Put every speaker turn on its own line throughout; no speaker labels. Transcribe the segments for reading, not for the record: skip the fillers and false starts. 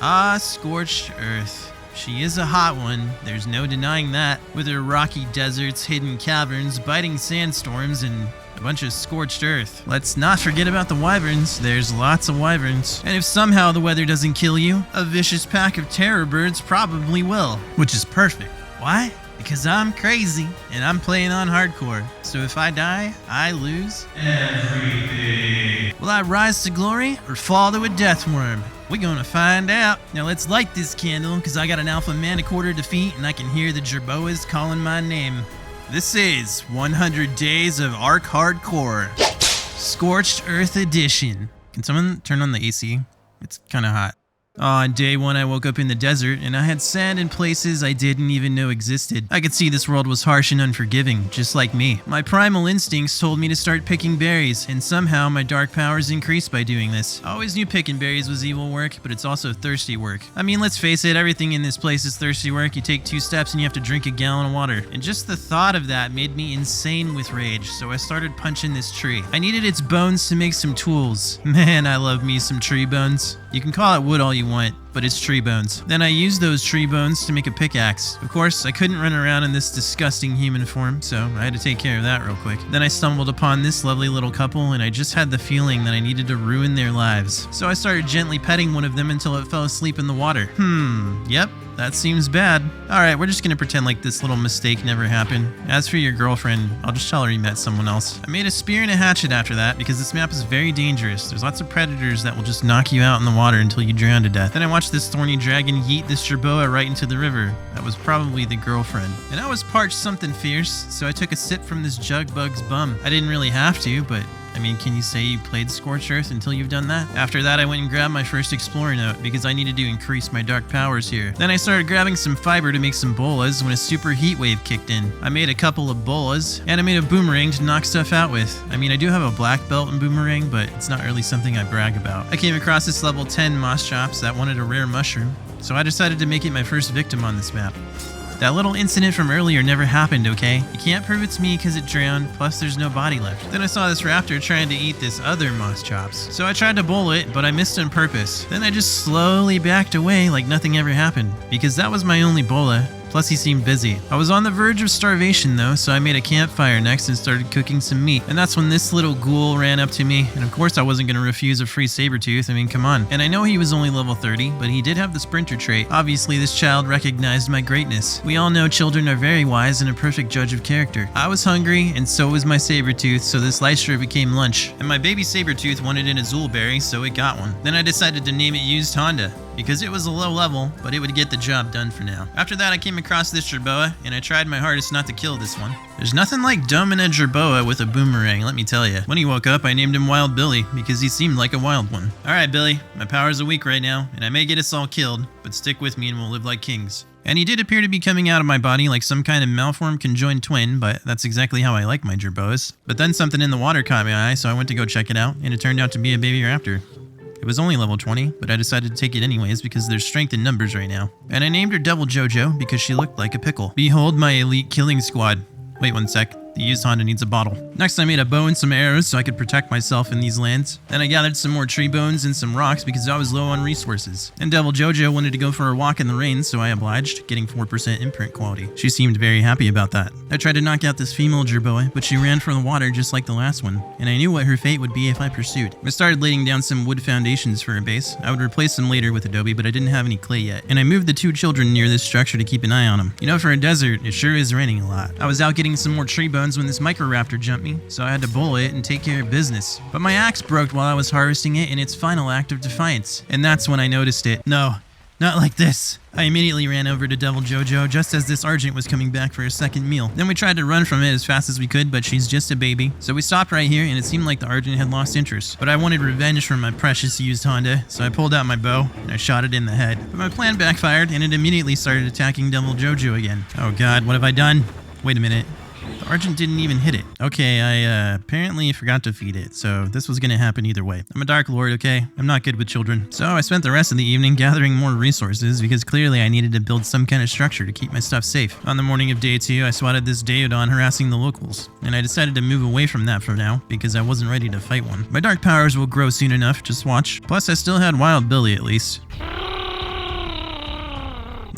Ah, Scorched Earth. She is a hot one, there's no denying that. With her rocky deserts, hidden caverns, biting sandstorms, and a bunch of scorched earth. Let's not forget about the wyverns. There's lots of wyverns. And if somehow the weather doesn't kill you, a vicious pack of terror birds probably will. Which is perfect. Why? Because I'm crazy, and I'm playing on hardcore. So if I die, I lose everything. Will I rise to glory, or fall to a death worm? We're gonna find out. Now let's light this candle, because I got an Alpha Manticore to defeat, and I can hear the jerboas calling my name. This is 100 Days of Ark Hardcore. Scorched Earth Edition. Can someone turn on the AC? It's kinda hot. On day 1, I woke up in the desert, and I had sand in places I didn't even know existed. I could see this world was harsh and unforgiving, just like me. My primal instincts told me to start picking berries, and somehow my dark powers increased by doing this. I always knew picking berries was evil work, but it's also thirsty work. I mean, let's face it, everything in this place is thirsty work. You take 2 steps and you have to drink a gallon of water. And just the thought of that made me insane with rage, so I started punching this tree. I needed its bones to make some tools. Man, I love me some tree bones. You can call it wood all you want, but it's tree bones. Then I used those tree bones to make a pickaxe. Of course, I couldn't run around in this disgusting human form, so I had to take care of that real quick. Then I stumbled upon this lovely little couple, and I just had the feeling that I needed to ruin their lives. So I started gently petting one of them until it fell asleep in the water. Yep. That seems bad. Alright, we're just gonna pretend like this little mistake never happened. As for your girlfriend, I'll just tell her you met someone else. I made a spear and a hatchet after that because this map is very dangerous. There's lots of predators that will just knock you out in the water until you drown to death. Then I watched this thorny dragon yeet this jerboa right into the river. That was probably the girlfriend. And I was parched something fierce, so I took a sip from this jug bug's bum. I didn't really have to, but I mean, can you say you played Scorched Earth until you've done that? After that, I went and grabbed my first Explorer note because I needed to increase my dark powers here. Then I started grabbing some fiber to make some bolas when a super heat wave kicked in. I made a couple of bolas, and I made a boomerang to knock stuff out with. I mean, I do have a black belt in boomerang, but it's not really something I brag about. I came across this level 10 moss chops that wanted a rare mushroom, so I decided to make it my first victim on this map. That little incident from earlier never happened, okay? You can't prove it's me because it drowned, plus there's no body left. Then I saw this raptor trying to eat this other moss chops. So I tried to bowl it, but I missed on purpose. Then I just slowly backed away like nothing ever happened, because that was my only bola. Plus he seemed busy. I was on the verge of starvation though, so I made a campfire next and started cooking some meat. And that's when this little ghoul ran up to me, and of course I wasn't gonna refuse a free saber tooth. I mean, come on. And I know he was only level 30, but he did have the sprinter trait. Obviously this child recognized my greatness. We all know children are very wise and a perfect judge of character. I was hungry, and so was my saber tooth, so this Lystra became lunch. And my baby saber tooth wanted an azul berry, so it got one. Then I decided to name it Used Honda, because it was a low level, but it would get the job done for now. After that, I came across this jerboa, and I tried my hardest not to kill this one. There's nothing like doming a jerboa with a boomerang, let me tell you. When he woke up, I named him Wild Billy, because he seemed like a wild one. Alright, Billy, my powers are weak right now, and I may get us all killed, but stick with me and we'll live like kings. And he did appear to be coming out of my body like some kind of malformed conjoined twin, but that's exactly how I like my jerboas. But then something in the water caught my eye, so I went to go check it out, and it turned out to be a baby raptor. It was only level 20, but I decided to take it anyways because there's strength in numbers right now. And I named her Devil Jojo because she looked like a pickle. Behold my elite killing squad. Wait one sec. The used Honda needs a bottle. Next, I made a bow and some arrows so I could protect myself in these lands. Then I gathered some more tree bones and some rocks because I was low on resources. And Devil Jojo wanted to go for a walk in the rain, so I obliged, getting 4% imprint quality. She seemed very happy about that. I tried to knock out this female jerboa, but she ran for the water just like the last one, and I knew what her fate would be if I pursued. I started laying down some wood foundations for a base. I would replace them later with adobe, but I didn't have any clay yet. And I moved the 2 children near this structure to keep an eye on them. You know, for a desert, it sure is raining a lot. I was out getting some more tree bones when this micro raptor jumped me, so I had to bowl it and take care of business. But my axe broke while I was harvesting it in its final act of defiance, and that's when I noticed it. No, not like this. I immediately ran over to Devil Jojo just as this Argent was coming back for a second meal. Then we tried to run from it as fast as we could, but she's just a baby. So we stopped right here, and it seemed like the Argent had lost interest. But I wanted revenge from my precious used Honda, so I pulled out my bow and I shot it in the head. But my plan backfired, and it immediately started attacking Devil Jojo again. Oh god, what have I done? Wait a minute. The Argent didn't even hit it. Okay, I apparently forgot to feed it, so this was gonna happen either way. I'm a Dark Lord, okay? I'm not good with children. So I spent the rest of the evening gathering more resources because clearly I needed to build some kind of structure to keep my stuff safe. On the morning of day 2, I swatted this Deodon harassing the locals, and I decided to move away from that for now because I wasn't ready to fight one. My dark powers will grow soon enough, just watch. Plus I still had Wild Billy at least.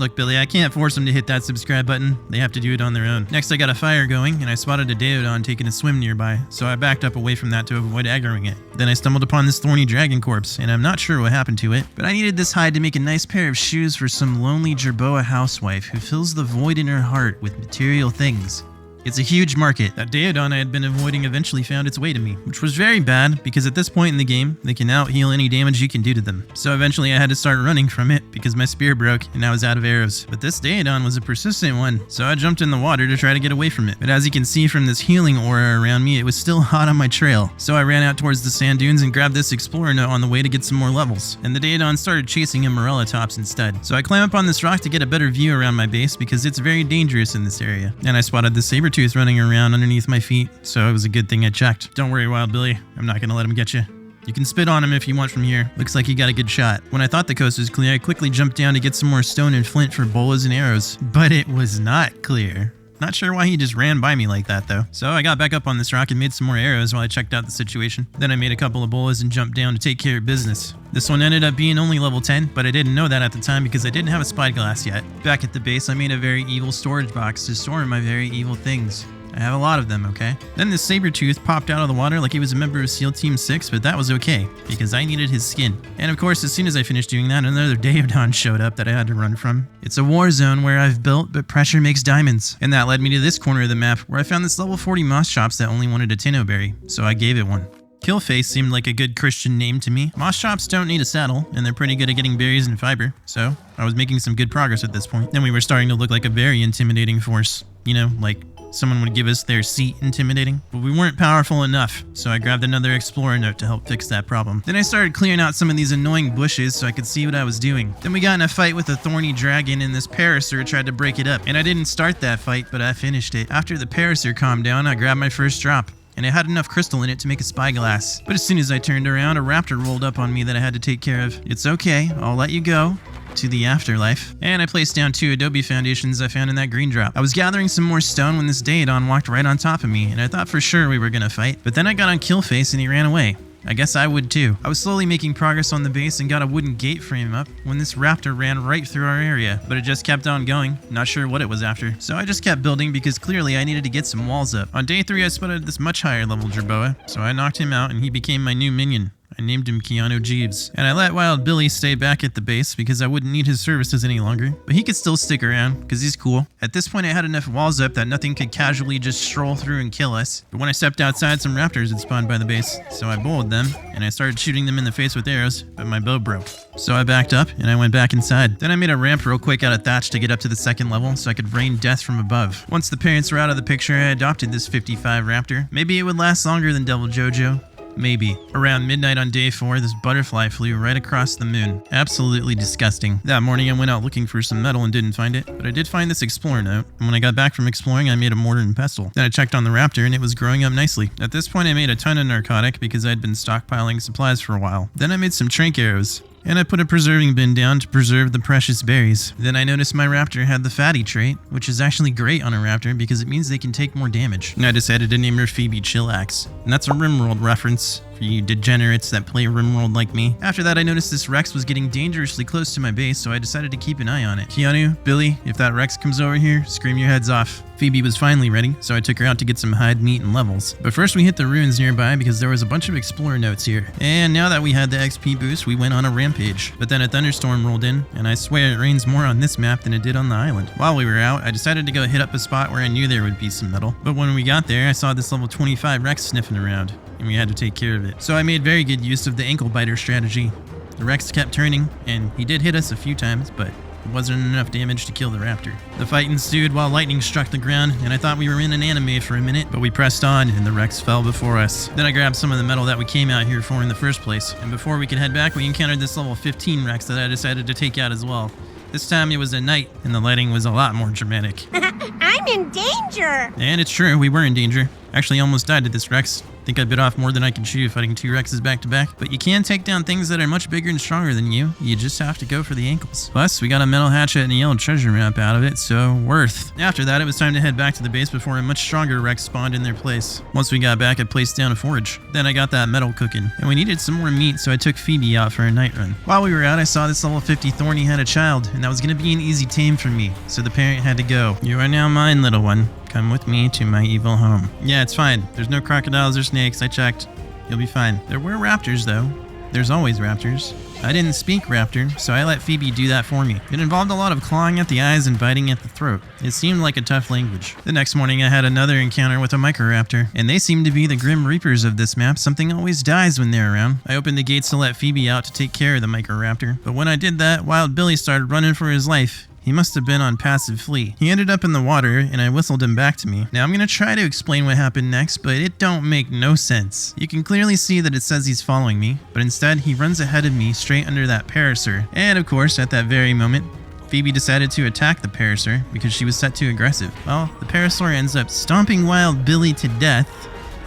Look, Billy, I can't force them to hit that subscribe button. They have to do it on their own. Next, I got a fire going, and I spotted a Daedon taking a swim nearby, so I backed up away from that to avoid aggroing it. Then I stumbled upon this thorny dragon corpse, and I'm not sure what happened to it, but I needed this hide to make a nice pair of shoes for some lonely Jerboa housewife who fills the void in her heart with material things. It's a huge market. That Daedon I had been avoiding eventually found its way to me, which was very bad because at this point in the game, they can out-heal any damage you can do to them. So eventually I had to start running from it because my spear broke and I was out of arrows. But this Daedon was a persistent one, so I jumped in the water to try to get away from it. But as you can see from this healing aura around me, it was still hot on my trail. So I ran out towards the sand dunes and grabbed this explorer note on the way to get some more levels. And the Daedon started chasing Morella tops instead. So I climb up on this rock to get a better view around my base because it's very dangerous in this area. And I spotted the Sabertooth running around underneath my feet, so it was a good thing I checked. Don't worry, Wild Billy. I'm not gonna let him get you. You can spit on him if you want from here. Looks like he got a good shot. When I thought the coast was clear, I quickly jumped down to get some more stone and flint for bolas and arrows. But it was not clear. Not sure why he just ran by me like that though. So I got back up on this rock and made some more arrows while I checked out the situation. Then I made a couple of bolas and jumped down to take care of business. This one ended up being only level 10, but I didn't know that at the time because I didn't have a spyglass yet. Back at the base, I made a very evil storage box to store my very evil things. I have a lot of them, okay? Then this Sabertooth popped out of the water like he was a member of SEAL Team 6, but that was okay, because I needed his skin. And of course, as soon as I finished doing that, another Daedon showed up that I had to run from. It's a war zone where I've built, but pressure makes diamonds. And that led me to this corner of the map, where I found this level 40 moss chops that only wanted a Tinnoberry, so I gave it one. Killface seemed like a good Christian name to me. Moss chops don't need a saddle, and they're pretty good at getting berries and fiber, so I was making some good progress at this point. Then we were starting to look like a very intimidating force. You know, like someone would give us their seat intimidating. But we weren't powerful enough, so I grabbed another explorer note to help fix that problem. Then I started clearing out some of these annoying bushes so I could see what I was doing. Then we got in a fight with a thorny dragon and this Parasaur tried to break it up. And I didn't start that fight, but I finished it. After the Parasaur calmed down, I grabbed my first drop. And it had enough crystal in it to make a spyglass. But as soon as I turned around, a raptor rolled up on me that I had to take care of. It's okay, I'll let you go to the afterlife. And I placed down 2 adobe foundations I found in that green drop. I was gathering some more stone when this Daedon walked right on top of me, and I thought for sure we were gonna fight. But then I got on Killface and he ran away. I guess I would too. I was slowly making progress on the base and got a wooden gate frame up when this raptor ran right through our area, but it just kept on going. Not sure what it was after. So I just kept building because clearly I needed to get some walls up. On day 3 I spotted this much higher level Jerboa, so I knocked him out and he became my new minion. I named him Keanu Jeeves. And I let Wild Billy stay back at the base because I wouldn't need his services any longer. But he could still stick around because he's cool. At this point I had enough walls up that nothing could casually just stroll through and kill us. But when I stepped outside, some raptors had spawned by the base. So I bowled them and I started shooting them in the face with arrows, but my bow broke. So I backed up and I went back inside. Then I made a ramp real quick out of thatch to get up to the 2nd level so I could rain death from above. Once the parents were out of the picture, I adopted this 55 raptor. Maybe it would last longer than Devil Jojo. Maybe. Around midnight on day 4, this butterfly flew right across the moon. Absolutely disgusting. That morning I went out looking for some metal and didn't find it, but I did find this explorer note, and when I got back from exploring I made a mortar and pestle. Then I checked on the raptor and it was growing up nicely. At this point I made a ton of narcotic because I'd been stockpiling supplies for a while. Then I made some trank arrows. And I put a preserving bin down to preserve the precious berries. Then I noticed my raptor had the fatty trait, which is actually great on a raptor because it means they can take more damage. And I decided to name her Phoebe Chillax. And that's a RimWorld reference for you degenerates that play RimWorld like me. After that I noticed this Rex was getting dangerously close to my base, so I decided to keep an eye on it. Keanu, Billy, if that Rex comes over here, scream your heads off. Phoebe was finally ready, so I took her out to get some hide, meat, and levels. But first we hit the ruins nearby because there was a bunch of explorer notes here. And now that we had the XP boost, we went on a rampage. But then a thunderstorm rolled in, and I swear it rains more on this map than it did on the island. While we were out, I decided to go hit up a spot where I knew there would be some metal. But when we got there, I saw this level 25 Rex sniffing around, and we had to take care of it. So I made very good use of the ankle biter strategy. The Rex kept turning, and he did hit us a few times, but it wasn't enough damage to kill the raptor. The fight ensued while lightning struck the ground, and I thought we were in an anime for a minute, but we pressed on and the Rex fell before us. Then I grabbed some of the metal that we came out here for in the first place, and before we could head back, we encountered this level 15 Rex that I decided to take out as well. This time it was at night, and the lighting was a lot more dramatic.
I'm in danger!
And it's true, we were in danger. Actually almost died to this Rex. Think I bit off more than I can chew fighting 2 Rexes back to back, but you can take down things that are much bigger and stronger than you. You just have to go for the ankles. Plus, we got a metal hatchet and a yellow treasure map out of it, so worth. After that, it was time to head back to the base before a much stronger Rex spawned in their place. Once we got back, I placed down a forge. Then I got that metal cooking, and we needed some more meat, so I took Phoebe out for a night run. While we were out, I saw this level 50 Thorny had a child, and that was going to be an easy tame for me, so the parent had to go. You are now mine, little one. Come with me to my evil home. Yeah, it's fine. There's no crocodiles or snakes. I checked. You'll be fine. There were raptors, though. There's always raptors. I didn't speak raptor, so I let Phoebe do that for me. It involved a lot of clawing at the eyes and biting at the throat. It seemed like a tough language. The next morning, I had another encounter with a microraptor, and they seem to be the grim reapers of this map. Something always dies when they're around. I opened the gates to let Phoebe out to take care of the microraptor, but when I did that, Wild Billy started running for his life. He must have been on passive flee. He ended up in the water, and I whistled him back to me. Now I'm gonna try to explain what happened next, but it don't make no sense. You can clearly see that it says he's following me, but instead he runs ahead of me straight under that parasaur. And of course, at that very moment, Phoebe decided to attack the parasaur because she was set too aggressive. Well, the parasaur ends up stomping Wild Billy to death,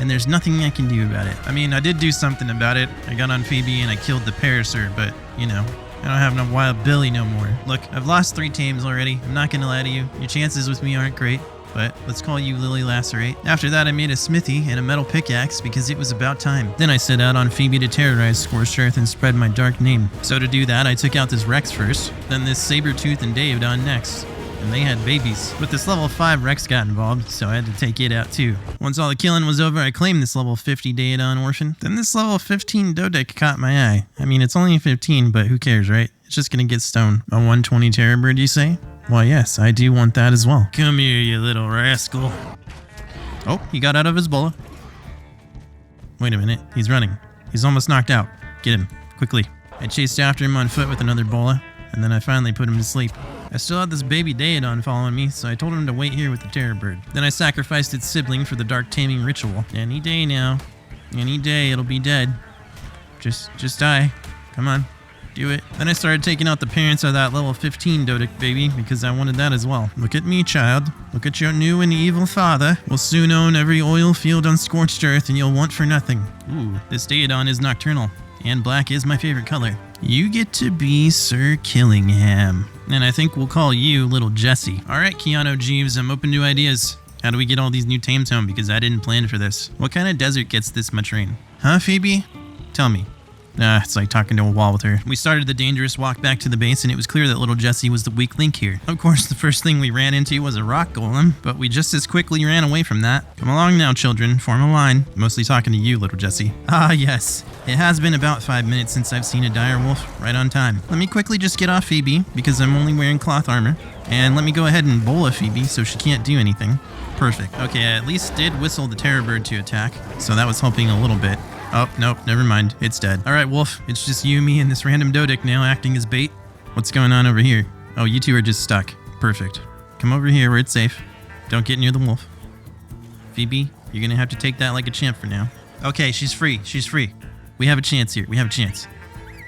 and there's nothing I can do about it. I mean, I did do something about it. I got on Phoebe and I killed the parasaur, but, you know, I don't have no Wild Billy no more. Look, I've lost 3 tames already. I'm not gonna lie to you. Your chances with me aren't great, but let's call you Lily Lacerate. After that, I made a smithy and a metal pickaxe because it was about time. Then I set out on Phoebe to terrorize Scorched Earth and spread my dark name. So to do that, I took out this Rex first, then this Sabertooth and Davedon next. And they had babies. But this level 5 Rex got involved, so I had to take it out too. Once all the killing was over, I claimed this level 50 Daedon orphan. Then this level 15 Dodec caught my eye. I mean, it's only 15, but who cares, right? It's just gonna get stoned. A 120 Terror Bird, you say? Well, yes, I do want that as well. Come here, you little rascal. Oh, he got out of his bola. Wait a minute, he's running. He's almost knocked out. Get him, quickly. I chased after him on foot with another bola, and then I finally put him to sleep. I still had this baby Daedon following me, so I told him to wait here with the Terror Bird. Then I sacrificed its sibling for the Dark Taming ritual. Any day now. Any day it'll be dead. Just die. Come on. Do it. Then I started taking out the parents of that level 15 Dodec baby because I wanted that as well. Look at me, child. Look at your new and evil father. We'll soon own every oil field on Scorched Earth and you'll want for nothing. Ooh, this Daedon is nocturnal. And black is my favorite color. You get to be Sir Killingham. And I think we'll call you Little Jessie. Alright, Keanu Jeeves, I'm open to ideas. How do we get all these new tames home? Because I didn't plan for this. What kind of desert gets this much rain? Huh, Phoebe? Tell me. It's like talking to a wall with her. We started the dangerous walk back to the base, and it was clear that little Jessie was the weak link here. Of course, the first thing we ran into was a rock golem, but we just as quickly ran away from that. Come along now, children. Form a line. Mostly talking to you, little Jessie. Ah, yes. It has been about 5 minutes since I've seen a dire wolf. Right on time. Let me quickly just get off Phoebe, because I'm only wearing cloth armor. And let me go ahead and bola Phoebe so she can't do anything. Perfect. Okay, I at least did whistle the Terror Bird to attack, so that was helping a little bit. Oh, nope, never mind. It's dead. Alright, Wolf, it's just you, me, and this random Dodec now acting as bait. What's going on over here? Oh, you two are just stuck. Perfect. Come over here where it's safe. Don't get near the wolf. Phoebe, you're gonna have to take that like a champ for now. Okay, she's free. She's free. We have a chance here. We have a chance.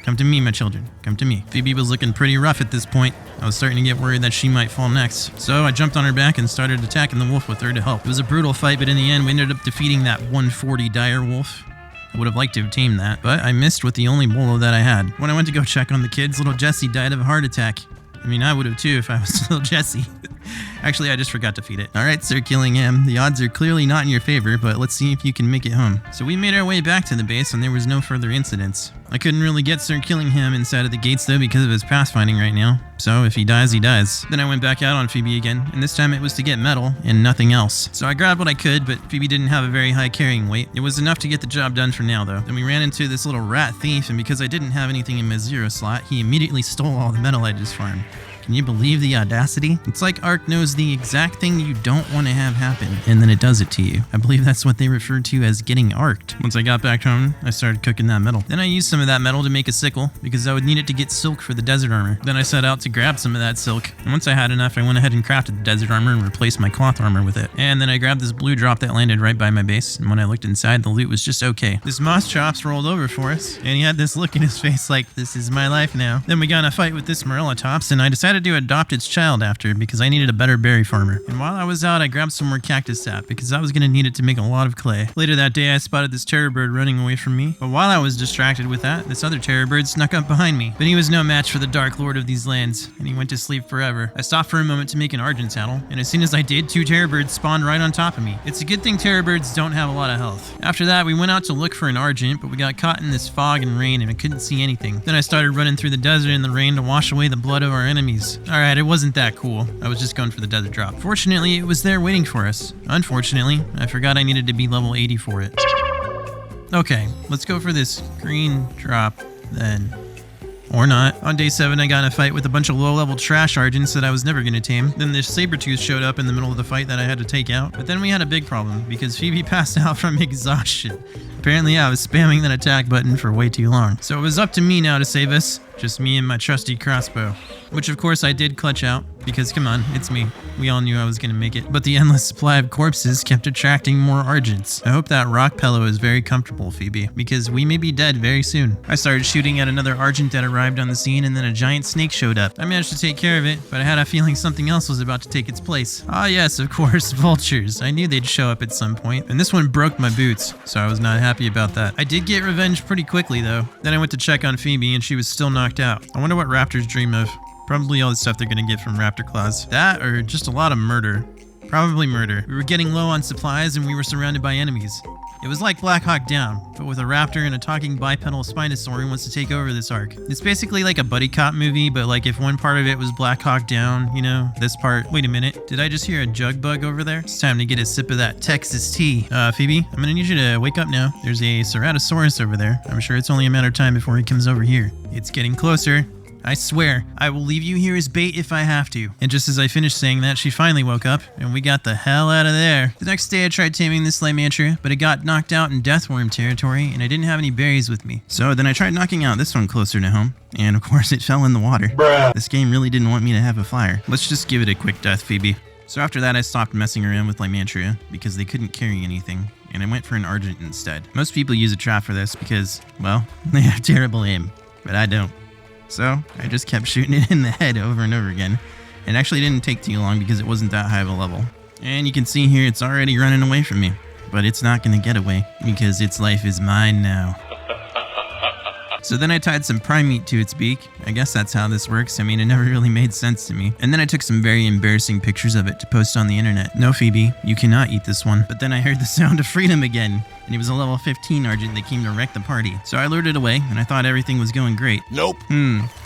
Come to me, my children. Come to me. Phoebe was looking pretty rough at this point. I was starting to get worried that she might fall next. So I jumped on her back and started attacking the wolf with her to help. It was a brutal fight, but in the end, we ended up defeating that 140 dire wolf. I would have liked to have tamed that, but I missed with the only bolo that I had. When I went to go check on the kids, little Jessie died of a heart attack. I mean, I would have too if I was little Jessie. Actually, I just forgot to feed it. Alright, Sir Killingham, the odds are clearly not in your favor, but let's see if you can make it home. So we made our way back to the base and there was no further incidents. I couldn't really get Sir Killingham inside of the gates though because of his pathfinding right now. So if he dies, he dies. Then I went back out on Phoebe again, and this time it was to get metal and nothing else. So I grabbed what I could, but Phoebe didn't have a very high carrying weight. It was enough to get the job done for now though. Then we ran into this little rat thief, and because I didn't have anything in my 0 slot, he immediately stole all the metal I just farmed. Can you believe the audacity? It's like Ark knows the exact thing you don't want to have happen, and then it does it to you. I believe that's what they refer to as getting arked. Once I got back home, I started cooking that metal. Then I used some of that metal to make a sickle, because I would need it to get silk for the desert armor. Then I set out to grab some of that silk, and once I had enough, I went ahead and crafted the desert armor and replaced my cloth armor with it. And then I grabbed this blue drop that landed right by my base, and when I looked inside, the loot was just okay. This Moss Chops rolled over for us, and he had this look in his face like, this is my life now. Then we got in a fight with this Morella Tops, and I decided decided to adopt its child after because I needed a better berry farmer. And while I was out, I grabbed some more cactus sap because I was going to need it to make a lot of clay. Later that day, I spotted this terror bird running away from me. But while I was distracted with that, this other terror bird snuck up behind me. But he was no match for the Dark Lord of these lands, and he went to sleep forever. I stopped for a moment to make an Argent saddle, and as soon as I did, 2 terror birds spawned right on top of me. It's a good thing terror birds don't have a lot of health. After that, we went out to look for an Argent, but we got caught in this fog and rain and I couldn't see anything. Then I started running through the desert in the rain to wash away the blood of our enemies. Alright, it wasn't that cool. I was just going for the desert drop. Fortunately, it was there waiting for us. Unfortunately, I forgot I needed to be level 80 for it. Okay, let's go for this green drop then. Or not. On day 7, I got in a fight with a bunch of low-level trash Argents that I was never going to tame. Then this Sabertooth showed up in the middle of the fight that I had to take out. But then we had a big problem, because Phoebe passed out from exhaustion. Apparently, I was spamming that attack button for way too long. So it was up to me now to save us. Just me and my trusty crossbow. Which of course I did clutch out, because come on, it's me. We all knew I was gonna make it. But the endless supply of corpses kept attracting more Argents. I hope that rock pillow is very comfortable, Phoebe, because we may be dead very soon. I started shooting at another Argent that arrived on the scene, and then a giant snake showed up. I managed to take care of it, but I had a feeling something else was about to take its place. Ah yes, of course, vultures. I knew they'd show up at some point, and this one broke my boots, so I was not happy about that. I did get revenge pretty quickly though. Then I went to check on Phoebe, and she was still knocked out. I wonder what raptors dream of. Probably all the stuff they're gonna get from raptor claws. That or just a lot of murder. Probably murder. We were getting low on supplies and we were surrounded by enemies. It was like Black Hawk Down, but with a raptor and a talking bipedal Spinosaur who wants to take over this arc. It's basically like a buddy cop movie, but like if one part of it was Black Hawk Down, you know, this part. Wait a minute, did I just hear a jug bug over there? It's time to get a sip of that Texas tea. Phoebe, I'm gonna need you to wake up now. There's a Ceratosaurus over there. I'm sure it's only a matter of time before he comes over here. It's getting closer. I swear, I will leave you here as bait if I have to. And just as I finished saying that, she finally woke up, and we got the hell out of there. The next day I tried taming this Lymantria, but it got knocked out in Deathworm territory, and I didn't have any berries with me. So then I tried knocking out this one closer to home, and of course it fell in the water. Bruh. This game really didn't want me to have a fire. Let's just give it a quick death, Phoebe. So after that I stopped messing around with Lymantria, because they couldn't carry anything, and I went for an Argent instead. Most people use a trap for this because, well, they have terrible aim, but I don't. So I just kept shooting it in the head over and over again. It actually didn't take too long because it wasn't that high of a level. And you can see here it's already running away from me. But it's not going to get away because its life is mine now. So then I tied some prime meat to its beak. I guess that's how this works. I mean, it never really made sense to me. And then I took some very embarrassing pictures of it to post on the internet. No, Phoebe, you cannot eat this one. But then I heard the sound of freedom again. And it was a level 15 Argent that came to wreck the party. So I lured it away, and I thought everything was going great. Nope.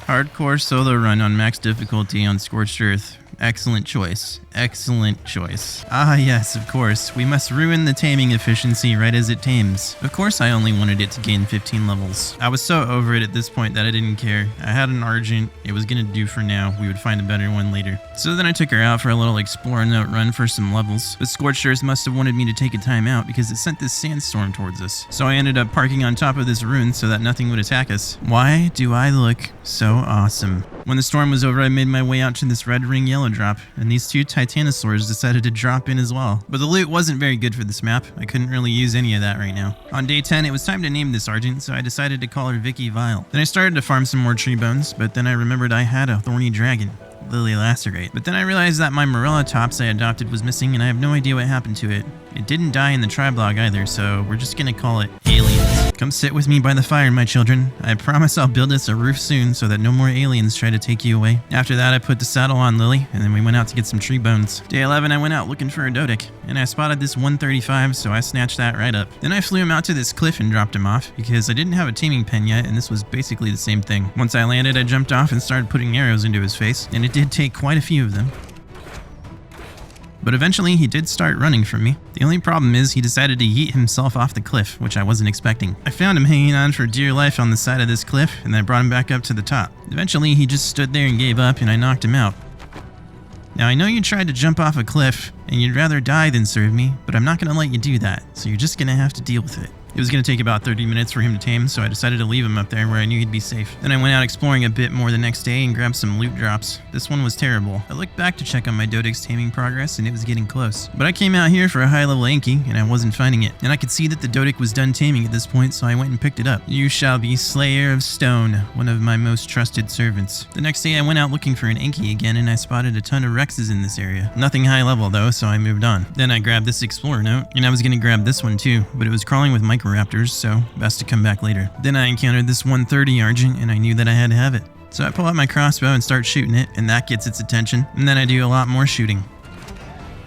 Hardcore solo run on max difficulty on Scorched Earth. Excellent choice. Excellent choice. Ah yes, of course. We must ruin the taming efficiency right as it tames. Of course I only wanted it to gain 15 levels. I was so over it at this point that I didn't care. I had an Argent. It was gonna do for now. We would find a better one later. So then I took her out for a little explore note run for some levels. But Scorched Earth must have wanted me to take a time out because it sent this sandstorm towards us. So I ended up parking on top of this ruin so that nothing would attack us. Why do I look so awesome? When the storm was over, I made my way out to this red ring yellow drop, and these 2 Titanosaurs decided to drop in as well. But the loot wasn't very good for this map. I couldn't really use any of that right now. On day 10, it was time to name this Argent, so I decided to call her Vicky Vile. Then I started to farm some more tree bones, but then I remembered I had a thorny dragon, Lily Lacerate. But then I realized that my Morella Tops I adopted was missing, and I have no idea what happened to it. It didn't die in the Triblog either, so we're just gonna call it Aliens. Come sit with me by the fire, my children. I promise I'll build us a roof soon so that no more aliens try to take you away. After that, I put the saddle on Lily, and then we went out to get some tree bones. Day 11, I went out looking for a Dodic, and I spotted this 135, so I snatched that right up. Then I flew him out to this cliff and dropped him off, because I didn't have a taming pen yet, and this was basically the same thing. Once I landed, I jumped off and started putting arrows into his face, and it did take quite a few of them. But eventually, he did start running from me. The only problem is he decided to yeet himself off the cliff, which I wasn't expecting. I found him hanging on for dear life on the side of this cliff, and then brought him back up to the top. Eventually, he just stood there and gave up, and I knocked him out. Now, I know you tried to jump off a cliff, and you'd rather die than serve me, but I'm not going to let you do that, so you're just going to have to deal with it. It was going to take about 30 minutes for him to tame, so I decided to leave him up there where I knew he'd be safe. Then I went out exploring a bit more the next day and grabbed some loot drops. This one was terrible. I looked back to check on my Dodic's taming progress and it was getting close. But I came out here for a high level Anki and I wasn't finding it. And I could see that the Dodic was done taming at this point, so I went and picked it up. You shall be Slayer of Stone, one of my most trusted servants. The next day I went out looking for an Anki again and I spotted a ton of Rexes in this area. Nothing high level though, so I moved on. Then I grabbed this Explorer note and I was going to grab this one too, but it was crawling with Microraptors, so best to come back later. Then I encountered this 130 Argent and I knew that I had to have it. So I pull out my crossbow and start shooting it, and that gets its attention, and then I do a lot more shooting.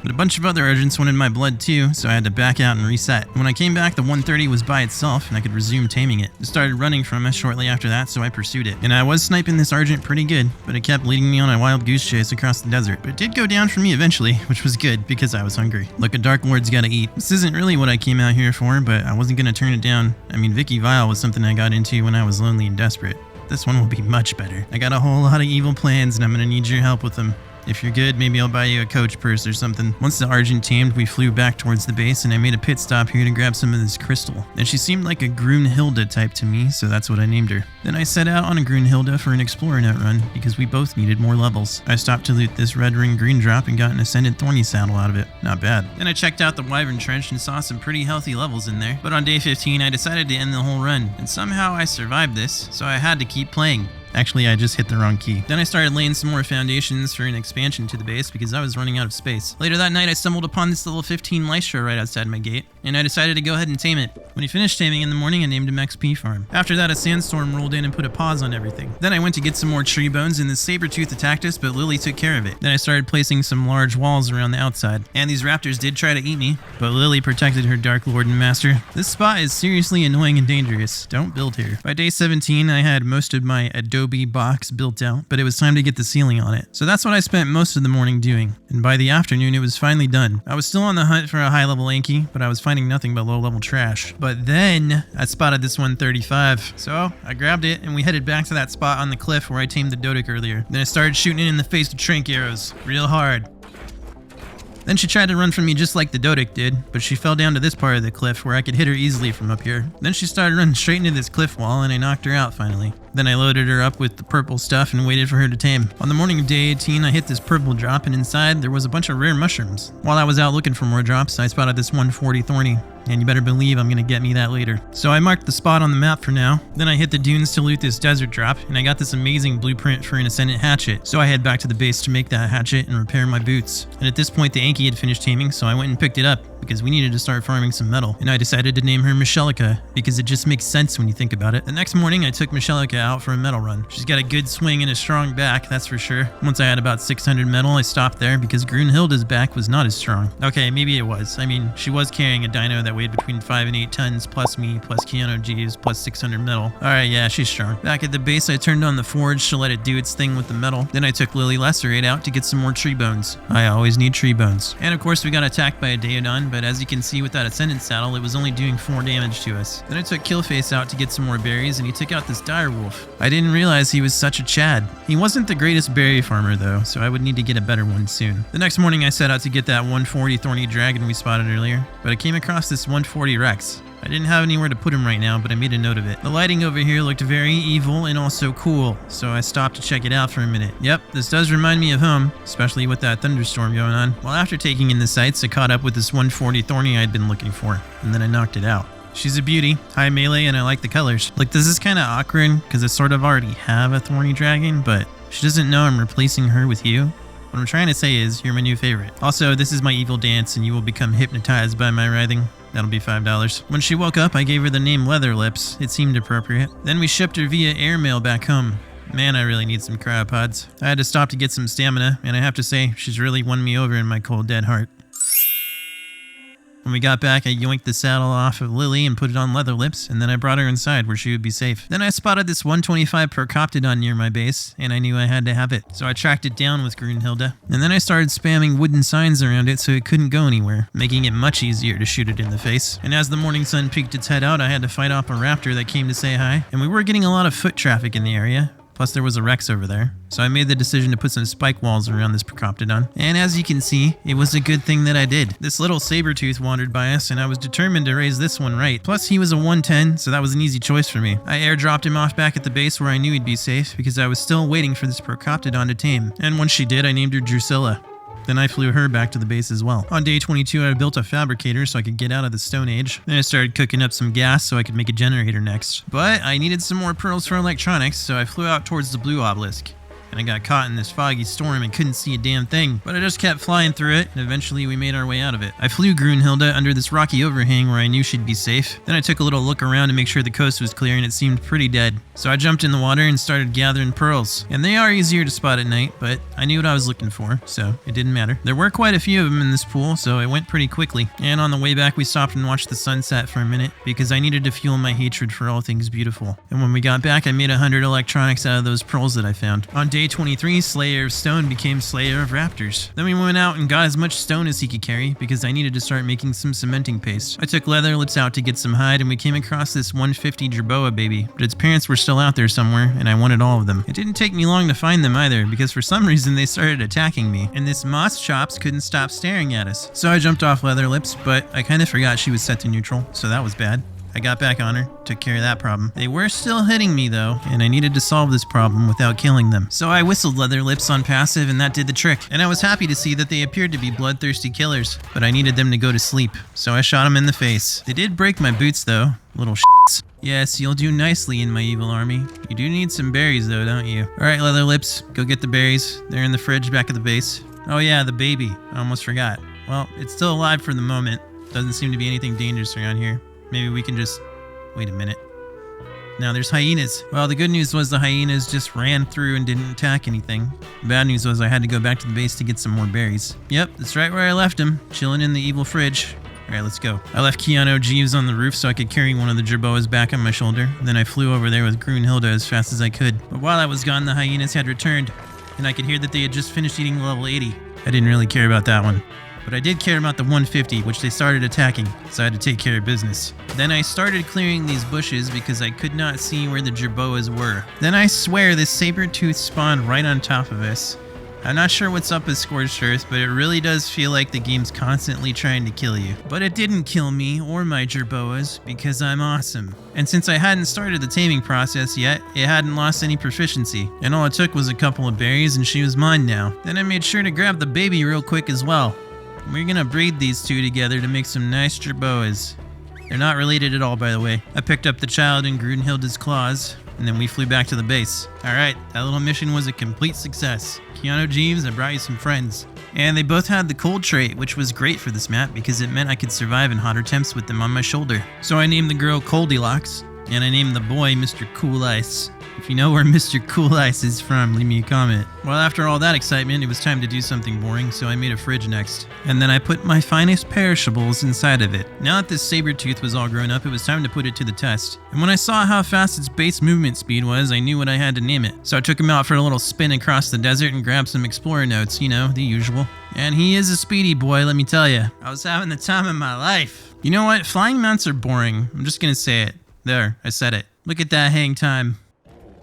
But a bunch of other Argents wanted my blood too, so I had to back out and reset. When I came back, the 130 was by itself and I could resume taming it. It started running from us shortly after that, so I pursued it. And I was sniping this Argent pretty good, but it kept leading me on a wild goose chase across the desert. But it did go down for me eventually, which was good because I was hungry. Look, a Dark Lord's gotta eat. This isn't really what I came out here for, but I wasn't gonna turn it down. I mean, Vicky Vile was something I got into when I was lonely and desperate. This one will be much better. I got a whole lot of evil plans and I'm gonna need your help with them. If you're good, maybe I'll buy you a coach purse or something. Once the Argent tamed, we flew back towards the base and I made a pit stop here to grab some of this crystal. And she seemed like a Grunhilde type to me, so that's what I named her. Then I set out on a Grunhilde for an Explorer Note run because we both needed more levels. I stopped to loot this red ring green drop and got an Ascended Thorny saddle out of it. Not bad. Then I checked out the Wyvern Trench and saw some pretty healthy levels in there. But on day 15, I decided to end the whole run. And somehow I survived this, so I had to keep playing. Actually, I just hit the wrong key. Then I started laying some more foundations for an expansion to the base because I was running out of space. Later that night, I stumbled upon this little 15 Lystra right outside my gate, and I decided to go ahead and tame it. When he finished taming in the morning, I named him XP Farm. After that, a sandstorm rolled in and put a pause on everything. Then I went to get some more tree bones, and the saber-tooth attacked us, but Lily took care of it. Then I started placing some large walls around the outside, and these raptors did try to eat me, but Lily protected her Dark Lord and Master. This spot is seriously annoying and dangerous. Don't build here. By day 17, I had most of my adobe box built out, but it was time to get the ceiling on it. So that's what I spent most of the morning doing, and by the afternoon it was finally done. I was still on the hunt for a high level Anki, but I was finding nothing but low level trash. But then I spotted this 135, so I grabbed it and we headed back to that spot on the cliff where I tamed the Dodic earlier. Then I started shooting it in the face with trank arrows, real hard. Then she tried to run from me just like the Dodic did, but she fell down to this part of the cliff where I could hit her easily from up here. Then she started running straight into this cliff wall and I knocked her out finally. Then I loaded her up with the purple stuff and waited for her to tame. On the morning of day 18, I hit this purple drop and inside there was a bunch of rare mushrooms. While I was out looking for more drops, I spotted this 140 Thorny. And you better believe I'm gonna get me that later. So I marked the spot on the map for now. Then I hit the dunes to loot this desert drop, and I got this amazing blueprint for an Ascendant hatchet. So I head back to the base to make that hatchet and repair my boots. And at this point the Anki had finished taming, so I went and picked it up because we needed to start farming some metal. And I decided to name her Michelica because it just makes sense when you think about it. The next morning I took Michelica out for a metal run. She's got a good swing and a strong back, that's for sure. Once I had about 600 metal, I stopped there because Grunhilde's back was not as strong. Okay, maybe it was. I mean, she was carrying a dino that weighed between 5 and 8 tons, plus me, plus Keanu G's, plus 600 metal. Alright, yeah, she's strong. Back at the base, I turned on the forge to let it do its thing with the metal. Then I took Lily Lacerate out to get some more tree bones. I always need tree bones. And of course, we got attacked by a Daeodon, but as you can see with that Ascendant saddle, it was only doing 4 damage to us. Then I took Killface out to get some more berries, and he took out this direwolf. I didn't realize he was such a Chad. He wasn't the greatest berry farmer though, so I would need to get a better one soon. The next morning, I set out to get that 140 Thorny Dragon we spotted earlier, but I came across this 140 Rex. I didn't have anywhere to put him right now, but I made a note of it. The lighting over here looked very evil and also cool, so I stopped to check it out for a minute. Yep, this does remind me of home, especially with that thunderstorm going on. Well, after taking in the sights, I caught up with this 140 Thorny I'd been looking for, and then I knocked it out. She's a beauty, high melee, and I like the colors. Like, this is kind of awkward, because I sort of already have a Thorny Dragon, but she doesn't know I'm replacing her with you. What I'm trying to say is, you're my new favorite. Also, this is my evil dance, and you will become hypnotized by my writhing. That'll be $5. When she woke up, I gave her the name Leatherlips. It seemed appropriate. Then we shipped her via airmail back home. Man, I really need some cryopods. I had to stop to get some stamina, and I have to say, she's really won me over in my cold dead heart. When we got back, I yoinked the saddle off of Lily and put it on Leatherlips, and then I brought her inside where she would be safe. Then I spotted this 125 Percoptodon near my base, and I knew I had to have it. So I tracked it down with Grunhilde, and then I started spamming wooden signs around it so it couldn't go anywhere, making it much easier to shoot it in the face. And as the morning sun peeked its head out, I had to fight off a raptor that came to say hi, and we were getting a lot of foot traffic in the area. Plus there was a Rex over there. So I made the decision to put some spike walls around this Procoptodon. And as you can see, it was a good thing that I did. This little saber-tooth wandered by us and I was determined to raise this one right. Plus he was a 110, so that was an easy choice for me. I airdropped him off back at the base where I knew he'd be safe because I was still waiting for this Procoptodon to tame. And once she did, I named her Drusilla. Then I flew her back to the base as well. On day 22, I built a fabricator so I could get out of the Stone Age. Then I started cooking up some gas so I could make a generator next. But I needed some more pearls for electronics, so I flew out towards the blue obelisk. And I got caught in this foggy storm and couldn't see a damn thing. But I just kept flying through it, and eventually we made our way out of it. I flew Grunhilde under this rocky overhang where I knew she'd be safe. Then I took a little look around to make sure the coast was clear and it seemed pretty dead. So I jumped in the water and started gathering pearls. And they are easier to spot at night, but I knew what I was looking for, so it didn't matter. There were quite a few of them in this pool, so it went pretty quickly. And on the way back, we stopped and watched the sunset for a minute because I needed to fuel my hatred for all things beautiful. And when we got back, I made 100 electronics out of those pearls that I found. On day 23, Slayer of Stone became Slayer of Raptors. Then we went out and got as much stone as he could carry because I needed to start making some cementing paste. I took Leatherlips out to get some hide and we came across this 150 Jerboa baby, but its parents were still out there somewhere and I wanted all of them. It didn't take me long to find them either because for some reason they started attacking me and this Moss Chops couldn't stop staring at us. So I jumped off Leatherlips, but I kind of forgot she was set to neutral, so that was bad. I got back on her, took care of that problem. They were still hitting me though, and I needed to solve this problem without killing them. So I whistled Leatherlips on passive and that did the trick. And I was happy to see that they appeared to be bloodthirsty killers, but I needed them to go to sleep. So I shot them in the face. They did break my boots though, little shits. Yes, you'll do nicely in my evil army. You do need some berries though, don't you? Alright Leatherlips, go get the berries. They're in the fridge back at the base. Oh yeah, the baby. I almost forgot. Well, it's still alive for the moment. Doesn't seem to be anything dangerous around here. Maybe we can just... Wait a minute. Now there's hyenas. Well, the good news was the hyenas just ran through and didn't attack anything. The bad news was I had to go back to the base to get some more berries. Yep, that's right where I left him, chilling in the evil fridge. Alright, let's go. I left Keanu Jeeves on the roof so I could carry one of the Jerboas back on my shoulder. Then I flew over there with Grunhilde as fast as I could. But while I was gone, the hyenas had returned, and I could hear that they had just finished eating level 80. I didn't really care about that one. But I did care about the 150, which they started attacking, so I had to take care of business. Then I started clearing these bushes because I could not see where the Jerboas were. Then I swear this saber-tooth spawned right on top of us. I'm not sure what's up with Scorched Earth, but it really does feel like the game's constantly trying to kill you. But it didn't kill me or my Jerboas because I'm awesome. And since I hadn't started the taming process yet, it hadn't lost any proficiency. And all it took was a couple of berries and she was mine now. Then I made sure to grab the baby real quick as well. We're gonna breed these two together to make some nice Jerboas. They're not related at all, by the way. I picked up the child in Grunhilde's claws, and then we flew back to the base. Alright, that little mission was a complete success. Keanu Jeeves, I brought you some friends. And they both had the cold trait, which was great for this map because it meant I could survive in hotter temps with them on my shoulder. So I named the girl Goldilocks, and I named the boy Mr. Cool Ice. If you know where Mr. Cool Ice is from, leave me a comment. Well, after all that excitement, it was time to do something boring, so I made a fridge next. And then I put my finest perishables inside of it. Now that this saber-tooth was all grown up, it was time to put it to the test. And when I saw how fast its base movement speed was, I knew what I had to name it. So I took him out for a little spin across the desert and grabbed some explorer notes, you know, the usual. And he is a speedy boy, let me tell you. I was having the time of my life. You know what? Flying mounts are boring. I'm just gonna say it. There, I said it. Look at that hang time.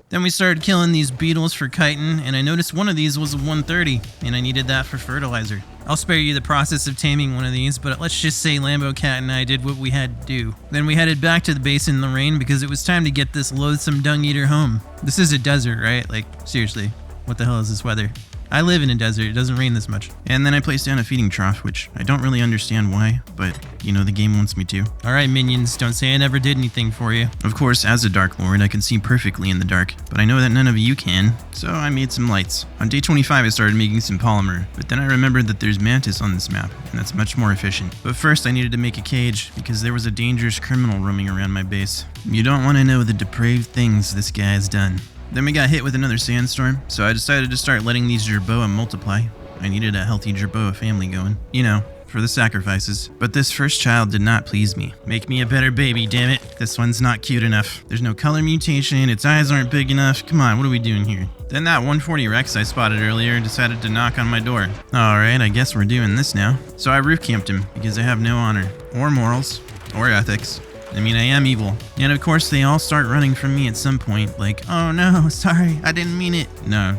Then we started killing these beetles for chitin, and I noticed one of these was a 130, and I needed that for fertilizer. I'll spare you the process of taming one of these, but let's just say Lambo Cat and I did what we had to do. Then we headed back to the base in the rain because it was time to get this loathsome dung eater home. This is a desert, right? Like, seriously, what the hell is this weather? I live in a desert, it doesn't rain this much. And then I placed down a feeding trough, which I don't really understand why, but you know, the game wants me to. Alright minions, don't say I never did anything for you. Of course, as a Dark Lord, I can see perfectly in the dark, but I know that none of you can, so I made some lights. On day 25 I started making some polymer, but then I remembered that there's mantis on this map, and that's much more efficient. But first I needed to make a cage, because there was a dangerous criminal roaming around my base. You don't want to know the depraved things this guy has done. Then we got hit with another sandstorm, so I decided to start letting these Jerboa multiply. I needed a healthy Jerboa family going. You know, for the sacrifices. But this first child did not please me. Make me a better baby, damn it. This one's not cute enough. There's no color mutation, its eyes aren't big enough. Come on, what are we doing here? Then that 140 Rex I spotted earlier decided to knock on my door. Alright, I guess we're doing this now. So I roof camped him, because I have no honor, or morals, or ethics. I mean, I am evil. And of course, they all start running from me at some point, like, oh no, sorry, I didn't mean it. No.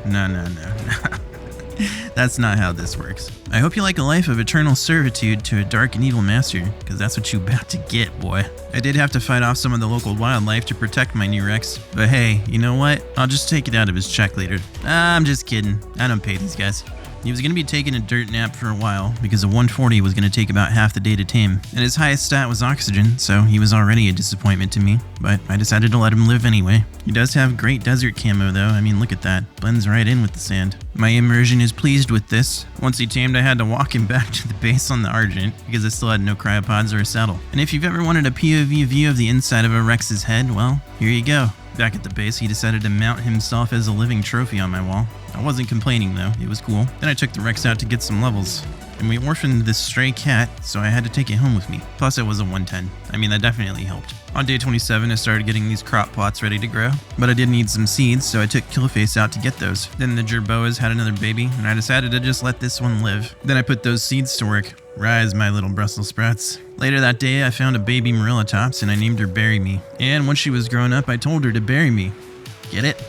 That's not how this works. I hope you like a life of eternal servitude to a dark and evil master, because that's what you about to get, boy. I did have to fight off some of the local wildlife to protect my new Rex, but hey, you know what? I'll just take it out of his check later. I'm just kidding. I don't pay these guys. He was going to be taking a dirt nap for a while because a 140 was going to take about half the day to tame, and his highest stat was oxygen, so he was already a disappointment to me, but I decided to let him live anyway. He does have great desert camo though. I mean, look at that. Blends right in with the sand. My immersion is pleased with this. Once he tamed, I had to walk him back to the base on the Argent because I still had no cryopods or a saddle. And if you've ever wanted a POV view of the inside of a Rex's head, well, here you go. Back at the base, he decided to mount himself as a living trophy on my wall. I wasn't complaining though, it was cool. Then I took the Rex out to get some levels, and we orphaned this stray cat, so I had to take it home with me. Plus it was a 110. I mean, that definitely helped. On day 27, I started getting these crop plots ready to grow, but I did need some seeds, so I took Killface out to get those. Then the Jerboas had another baby, and I decided to just let this one live. Then I put those seeds to work. Rise, my little Brussels sprouts. Later that day, I found a baby Marillatops and I named her Bury Me. And once she was grown up, I told her to bury me. Get it?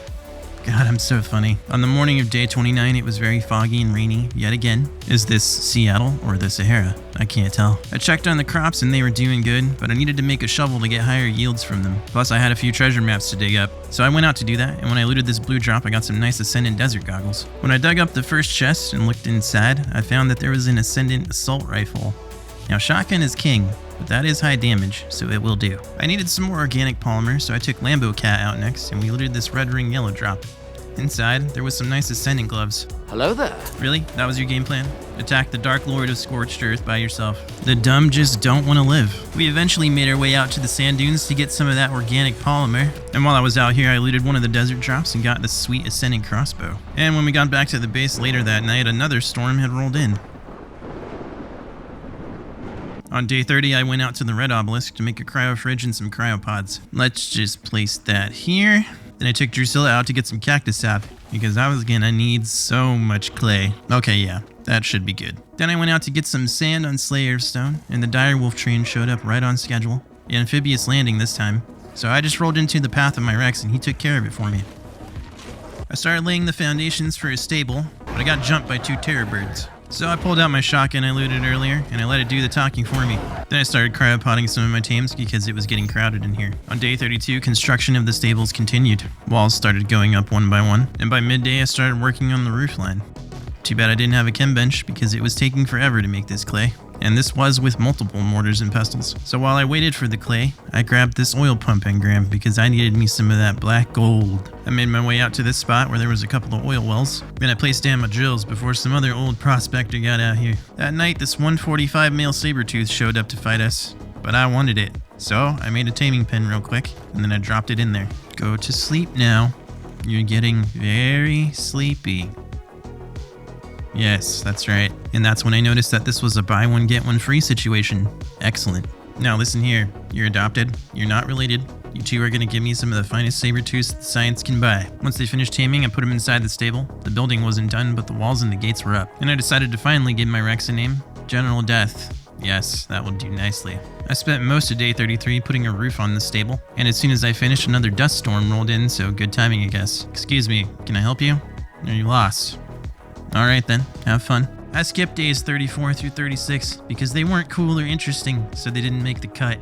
God, I'm so funny. On the morning of day 29, it was very foggy and rainy yet again. Is this Seattle or the Sahara? I can't tell. I checked on the crops and they were doing good, but I needed to make a shovel to get higher yields from them. Plus, I had a few treasure maps to dig up. So I went out to do that, and when I looted this blue drop, I got some nice Ascendant desert goggles. When I dug up the first chest and looked inside, I found that there was an Ascendant assault rifle. Now, shotgun is king, but that is high damage, so it will do. I needed some more organic polymer, so I took Lambo Cat out next, and we looted this red ring yellow drop. Inside, there was some nice Ascendant gloves.
Hello there.
Really? That was your game plan? Attack the Dark Lord of Scorched Earth by yourself. The dumb just don't want to live. We eventually made our way out to the sand dunes to get some of that organic polymer. And while I was out here, I looted one of the desert drops and got the sweet Ascendant crossbow. And when we got back to the base later that night, another storm had rolled in. On day 30, I went out to the red obelisk to make a cryo fridge and some cryopods. Let's just place that here. Then I took Drusilla out to get some cactus sap, because I was gonna need so much clay. Okay, yeah, that should be good. Then I went out to get some sand on Slayer Stone, and the direwolf train showed up right on schedule. The amphibious landing this time. So I just rolled into the path of my Rex and he took care of it for me. I started laying the foundations for a stable, but I got jumped by 2 terror birds. So I pulled out my shotgun I looted earlier, and I let it do the talking for me. Then I started cryopotting some of my tames because it was getting crowded in here. On day 32, construction of the stables continued. Walls started going up one by one, and by midday I started working on the roof line. Too bad I didn't have a chem bench because it was taking forever to make this clay. And this was with multiple mortars and pestles. So while I waited for the clay, I grabbed this oil pump engram because I needed me some of that black gold. I made my way out to this spot where there was a couple of oil wells. Then I placed down my drills before some other old prospector got out here. That night, this 145 male saber-tooth showed up to fight us, but I wanted it. So I made a taming pen real quick, and then I dropped it in there. Go to sleep now. You're getting very sleepy. Yes, that's right. And that's when I noticed that this was a buy one get one free situation. Excellent. Now listen here, you're adopted, you're not related. You two are gonna give me some of the finest saber-tooths that science can buy. Once they finished taming, I put them inside the stable. The building wasn't done, but the walls and the gates were up. And I decided to finally give my Rex a name, General Death. Yes, that will do nicely. I spent most of day 33 putting a roof on the stable, and as soon as I finished, another dust storm rolled in, so good timing, I guess. Excuse me, can I help you? Are you lost? Alright then, have fun. I skipped days 34 through 36 because they weren't cool or interesting, so they didn't make the cut.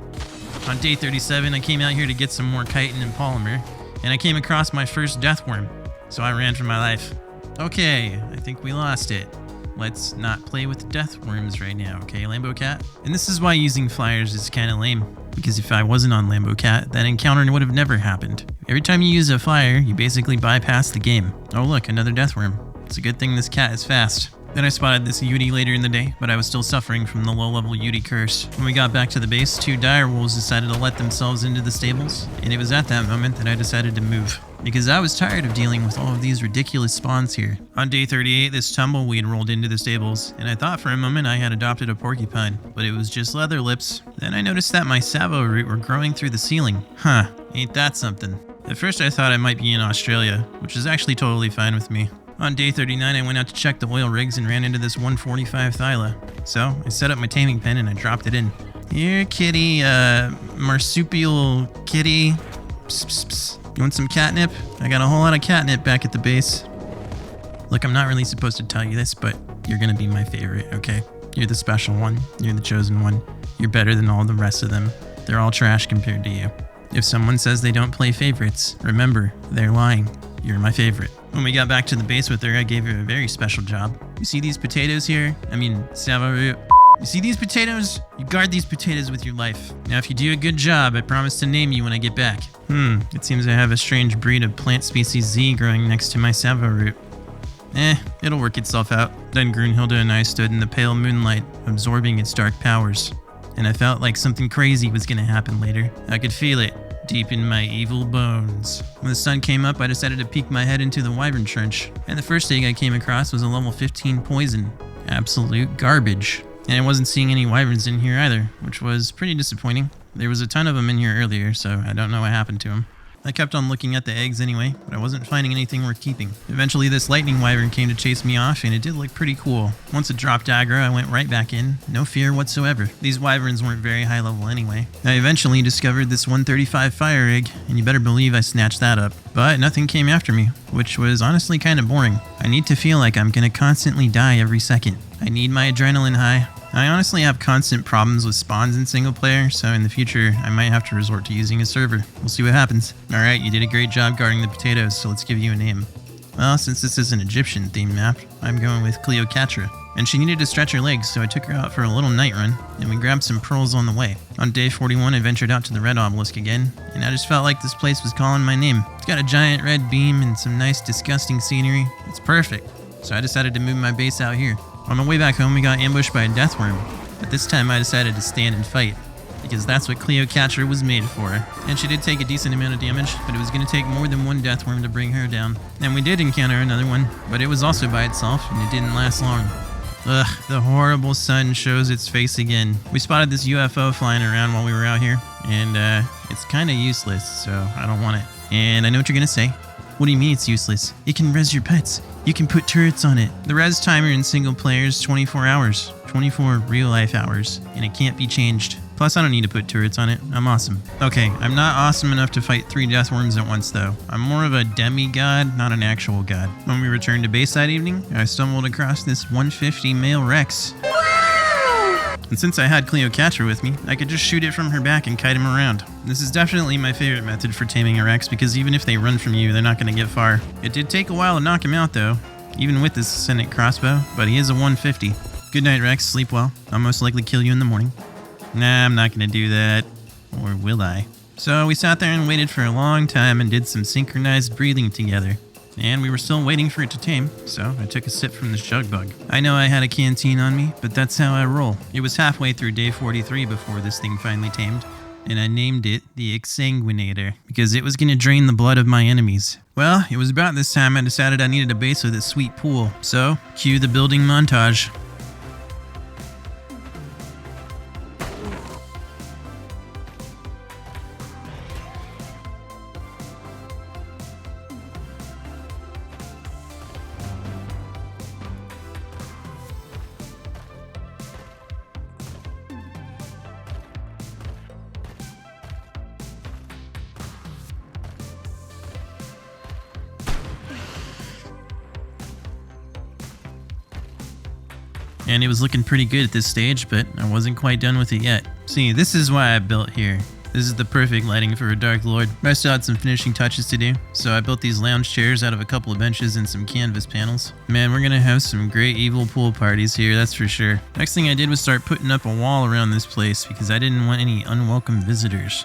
On day 37, I came out here to get some more chitin and polymer, and I came across my first death worm, so I ran for my life. Okay, I think we lost it. Let's not play with death worms right now, okay, Lambo Cat? And this is why using flyers is kinda lame, because if I wasn't on Lambo Cat, that encounter would have never happened. Every time you use a flyer, you basically bypass the game. Oh look, another death worm. It's a good thing this cat is fast. Then I spotted this Yudi later in the day, but I was still suffering from the low-level Yudi curse. When we got back to the base, 2 direwolves decided to let themselves into the stables, and it was at that moment that I decided to move, because I was tired of dealing with all of these ridiculous spawns here. On day 38, this tumbleweed rolled into the stables, and I thought for a moment I had adopted a porcupine, but it was just leather lips. Then I noticed that my savo root were growing through the ceiling. Huh, ain't that something? At first I thought I might be in Australia, which is actually totally fine with me. On day 39, I went out to check the oil rigs and ran into this 145 Thyla. So I set up my taming pen and I dropped it in. Here, kitty, marsupial kitty. Psst, psst, psst. You want some catnip? I got a whole lot of catnip back at the base. Look, I'm not really supposed to tell you this, but you're gonna be my favorite, okay? You're the special one. You're the chosen one. You're better than all the rest of them. They're all trash compared to you. If someone says they don't play favorites, remember, they're lying. You're my favorite. When we got back to the base with her, I gave her a very special job. You see these potatoes here? I mean, savoureux. You see these potatoes? You guard these potatoes with your life. Now, if you do a good job, I promise to name you when I get back. It seems I have a strange breed of plant species Z growing next to my savoureux. It'll work itself out. Then Grunhilde and I stood in the pale moonlight, absorbing its dark powers. And I felt like something crazy was gonna happen later. I could feel it, deep in my evil bones. When the sun came up, I decided to peek my head into the wyvern trench. And the first egg I came across was a level 15 poison. Absolute garbage. And I wasn't seeing any wyverns in here either, which was pretty disappointing. There was a ton of them in here earlier, so I don't know what happened to them. I kept on looking at the eggs anyway, but I wasn't finding anything worth keeping. Eventually this lightning wyvern came to chase me off, and it did look pretty cool. Once it dropped aggro, I went right back in, no fear whatsoever. These wyverns weren't very high level anyway. I eventually discovered this 135 fire egg, and you better believe I snatched that up. But nothing came after me, which was honestly kind of boring. I need to feel like I'm gonna constantly die every second. I need my adrenaline high. I honestly have constant problems with spawns in single player, so in the future, I might have to resort to using a server. We'll see what happens. Alright, you did a great job guarding the potatoes, so let's give you a name. Well, since this is an Egyptian themed map, I'm going with Cleopatra. And she needed to stretch her legs, so I took her out for a little night run, and we grabbed some pearls on the way. On day 41, I ventured out to the red obelisk again, and I just felt like this place was calling my name. It's got a giant red beam and some nice disgusting scenery. It's perfect. So I decided to move my base out here. On my way back home, we got ambushed by a death worm, but this time I decided to stand and fight, because that's what Cleopatra was made for. And she did take a decent amount of damage, but it was going to take more than one death worm to bring her down. And we did encounter another one, but it was also by itself, and it didn't last long. Ugh, the horrible sun shows its face again. We spotted this UFO flying around while we were out here, and it's kind of useless, so I don't want it. And I know what you're going to say. What do you mean it's useless? It can res your pets. You can put turrets on it. The res timer in single player is 24 hours. 24 real life hours. And it can't be changed. Plus, I don't need to put turrets on it. I'm awesome. Okay, I'm not awesome enough to fight 3 death worms at once though. I'm more of a demigod, not an actual god. When we returned to base that evening, I stumbled across this 150 male Rex. And since I had Cleopatra with me, I could just shoot it from her back and kite him around. This is definitely my favorite method for taming a Rex, because even if they run from you, they're not going to get far. It did take a while to knock him out though, even with this Ascendant crossbow, but he is a 150. Good night, Rex. Sleep well. I'll most likely kill you in the morning. Nah, I'm not going to do that. Or will I? So we sat there and waited for a long time and did some synchronized breathing together. And we were still waiting for it to tame, so I took a sip from this jug bug. I know I had a canteen on me, but that's how I roll. It was halfway through day 43 before this thing finally tamed, and I named it the Exsanguinator, because it was going to drain the blood of my enemies. Well, it was about this time I decided I needed a base with a sweet pool, so cue the building montage. And it was looking pretty good at this stage, but I wasn't quite done with it yet. See, this is why I built here. This is the perfect lighting for a Dark Lord. But I still had some finishing touches to do, so I built these lounge chairs out of a couple of benches and some canvas panels. Man, we're gonna have some great evil pool parties here, that's for sure. Next thing I did was start putting up a wall around this place because I didn't want any unwelcome visitors.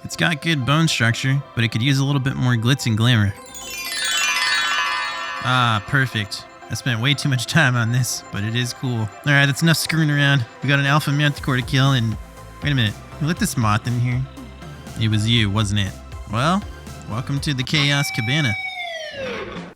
It's got good bone structure, but it could use a little bit more glitz and glamour. Ah, perfect. I spent way too much time on this, but it is cool. Alright, that's enough screwing around. We got an Alpha Manticore to kill, and... Wait a minute. Who let this moth in here? It was you, wasn't it? Well, welcome to the Chaos Cabana.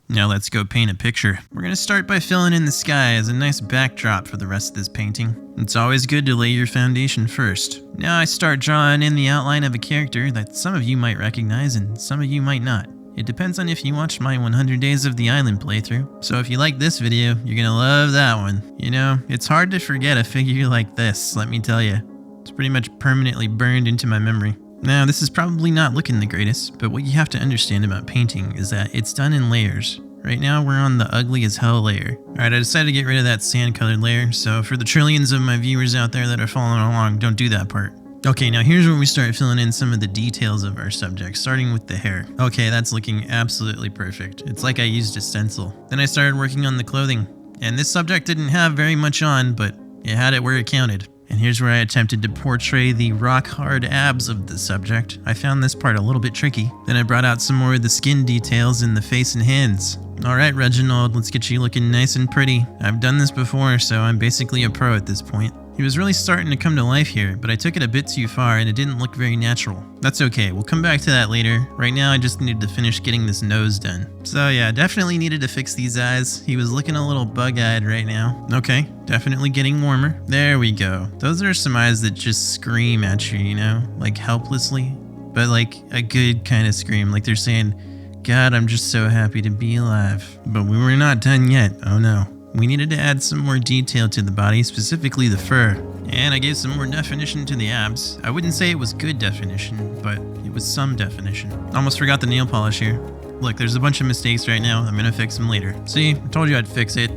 Now let's go paint a picture. We're gonna start by filling in the sky as a nice backdrop for the rest of this painting. It's always good to lay your foundation first. Now I start drawing in the outline of a character that some of you might recognize and some of you might not. It depends on if you watched my 100 Days of the Island playthrough. So if you like this video, you're gonna love that one. You know, it's hard to forget a figure like this, let me tell you. It's pretty much permanently burned into my memory. Now, this is probably not looking the greatest, but what you have to understand about painting is that it's done in layers. Right now, we're on the ugly as hell layer. Alright, I decided to get rid of that sand-colored layer, so for the trillions of my viewers out there that are following along, don't do that part. Okay, now here's where we start filling in some of the details of our subject, starting with the hair. Okay, that's looking absolutely perfect. It's like I used a stencil. Then I started working on the clothing. And this subject didn't have very much on, but it had it where it counted. And here's where I attempted to portray the rock-hard abs of the subject. I found this part a little bit tricky. Then I brought out some more of the skin details in the face and hands. Alright, Reginald, let's get you looking nice and pretty. I've done this before, so I'm basically a pro at this point. He was really starting to come to life here, but I took it a bit too far and it didn't look very natural. That's okay, we'll come back to that later. Right now I just needed to finish getting this nose done. So yeah, definitely needed to fix these eyes. He was looking a little bug-eyed right now. Okay, definitely getting warmer. There we go. Those are some eyes that just scream at you, you know? Like helplessly, but like a good kind of scream. Like they're saying, God, I'm just so happy to be alive. But we were not done yet, oh no. We needed to add some more detail to the body, specifically the fur. And I gave some more definition to the abs. I wouldn't say it was good definition, but it was some definition. Almost forgot the nail polish here. Look, there's a bunch of mistakes right now. I'm gonna fix them later. See, I told you I'd fix it.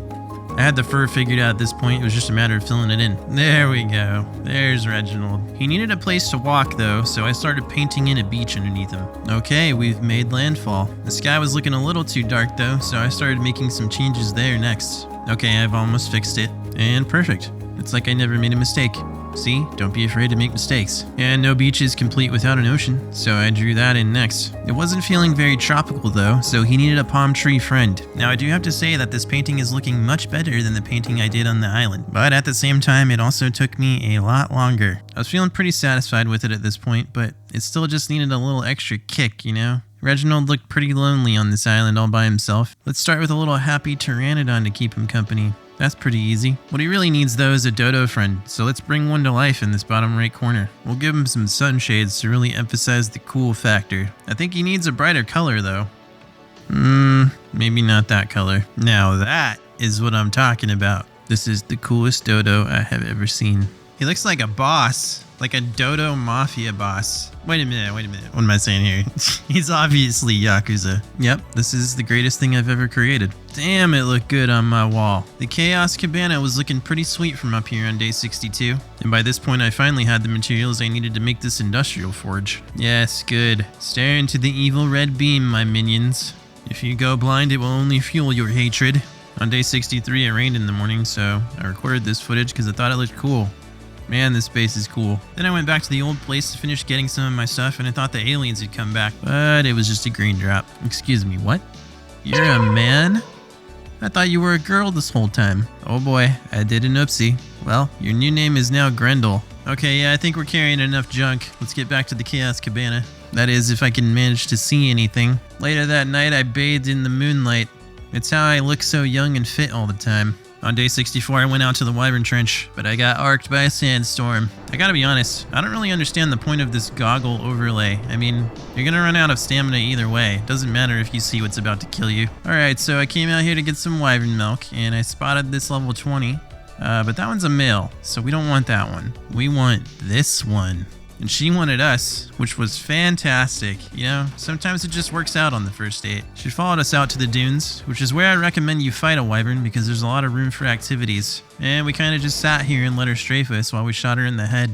I had the fur figured out at this point. It was just a matter of filling it in. There we go. There's Reginald. He needed a place to walk though, so I started painting in a beach underneath him. Okay, we've made landfall. The sky was looking a little too dark though, so I started making some changes there next. Okay, I've almost fixed it. And perfect. It's like I never made a mistake. See? Don't be afraid to make mistakes. And no beach is complete without an ocean, so I drew that in next. It wasn't feeling very tropical though, so he needed a palm tree friend. Now I do have to say that this painting is looking much better than the painting I did on the island, but at the same time it also took me a lot longer. I was feeling pretty satisfied with it at this point, but it still just needed a little extra kick, you know? Reginald looked pretty lonely on this island all by himself. Let's start with a little happy pteranodon to keep him company. That's pretty easy. What he really needs though is a dodo friend, so let's bring one to life in this bottom right corner. We'll give him some sunshades to really emphasize the cool factor. I think he needs a brighter color though. Maybe not that color. Now that is what I'm talking about. This is the coolest dodo I have ever seen. He looks like a boss. Like a dodo mafia boss. Wait a minute. What am I saying here? He's obviously Yakuza. Yep, this is the greatest thing I've ever created. Damn, it looked good on my wall. The Chaos Cabana was looking pretty sweet from up here on day 62. And by this point, I finally had the materials I needed to make this industrial forge. Yes, good. Stare into the evil red beam, my minions. If you go blind, it will only fuel your hatred. On day 63, it rained in the morning, so I recorded this footage because I thought it looked cool. Man, this space is cool. Then I went back to the old place to finish getting some of my stuff, and I thought the aliens had come back, but it was just a green drop. Excuse me, what? You're a man? I thought you were a girl this whole time. Oh boy, I did an oopsie. Well, your new name is now Grendel. Okay, yeah, I think we're carrying enough junk. Let's get back to the Chaos Cabana. That is, if I can manage to see anything. Later that night, I bathed in the moonlight. It's how I look so young and fit all the time. On day 64, I went out to the Wyvern Trench, but I got arked by a sandstorm. I gotta be honest, I don't really understand the point of this goggle overlay. I mean, you're gonna run out of stamina either way. Doesn't matter if you see what's about to kill you. Alright, so I came out here to get some wyvern milk, and I spotted this level 20. But that one's a male, so we don't want that one. We want this one. And she wanted us, which was fantastic. You know, sometimes it just works out on the first date. She followed us out to the dunes, which is where I recommend you fight a wyvern because there's a lot of room for activities. And we kind of just sat here and let her strafe us while we shot her in the head.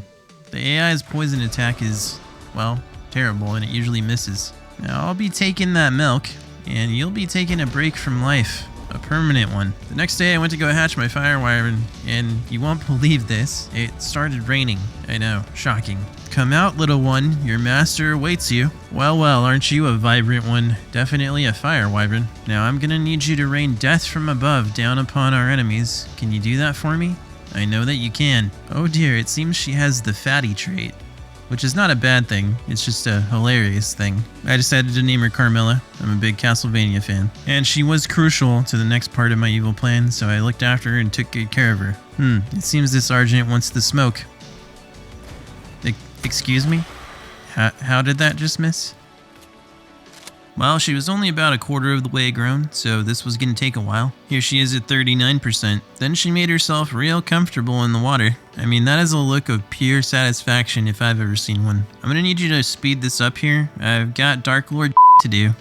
The AI's poison attack is, well, terrible, and it usually misses. Now I'll be taking that milk, and you'll be taking a break from life. A permanent one. The next day I went to go hatch my fire wyvern, and you won't believe this, it started raining. I know, shocking. Come out, little one, your master awaits you. Well, aren't you a vibrant one? Definitely a fire wyvern. Now I'm gonna need you to rain death from above down upon our enemies. Can you do that for me? I know that you can. Oh dear, it seems she has the fatty trait. Which is not a bad thing, it's just a hilarious thing. I decided to name her Carmilla. I'm a big Castlevania fan. And she was crucial to the next part of my evil plan, so I looked after her and took good care of her. It seems this Argent wants the smoke. Excuse me? How did that just miss? Well, she was only about a quarter of the way grown, so this was gonna take a while. Here she is at 39%. Then she made herself real comfortable in the water. I mean, that is a look of pure satisfaction if I've ever seen one. I'm gonna need you to speed this up here. I've got Dark Lord to do.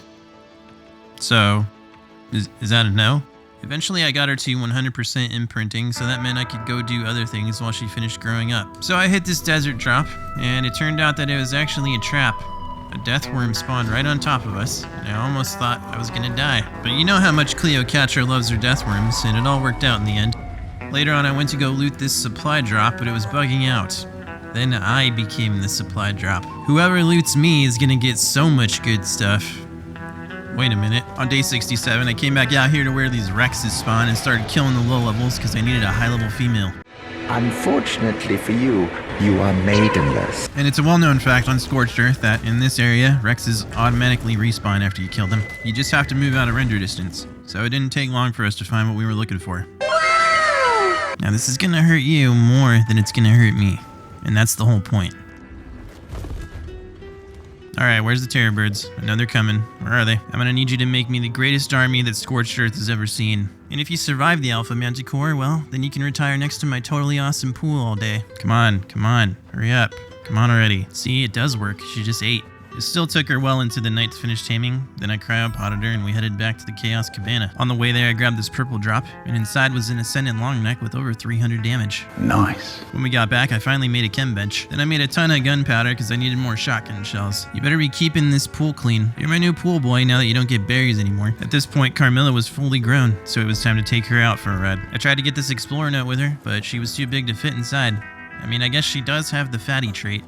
So, is that a no? Eventually I got her to 100% imprinting, so that meant I could go do other things while she finished growing up. So I hit this desert drop, and it turned out that it was actually a trap. A death worm spawned right on top of us, and I almost thought I was gonna die. But you know how much Cleocatra loves her death worms, and it all worked out in the end. Later on I went to go loot this supply drop, but it was bugging out. Then I became the supply drop. Whoever loots me is gonna get so much good stuff. Wait a minute. On day 67, I came back out here to where these Rexes spawn and started killing the low levels because I needed a high level female.
Unfortunately for you, you are maidenless.
And it's a well-known fact on Scorched Earth that in this area, Rexes automatically respawn after you kill them. You just have to move out of render distance. So it didn't take long for us to find what we were looking for. Now this is gonna hurt you more than it's gonna hurt me. And that's the whole point. Alright, where's the terror birds? I know they're coming. Where are they? I'm gonna need you to make me the greatest army that Scorched Earth has ever seen. And if you survive the Alpha Manticore, well, then you can retire next to my totally awesome pool all day. Come on, hurry up. Come on already. See, it does work. She just ate. It still took her well into the night to finish taming. Then I cryopotted her and we headed back to the Chaos Cabana. On the way there, I grabbed this purple drop, and inside was an Ascendant Longneck with over 300 damage.
Nice.
When we got back, I finally made a chem bench. Then I made a ton of gunpowder because I needed more shotgun shells. You better be keeping this pool clean. You're my new pool boy now that you don't get berries anymore. At this point, Carmilla was fully grown, so it was time to take her out for a ride. I tried to get this explorer note with her, but she was too big to fit inside. I mean, I guess she does have the fatty trait.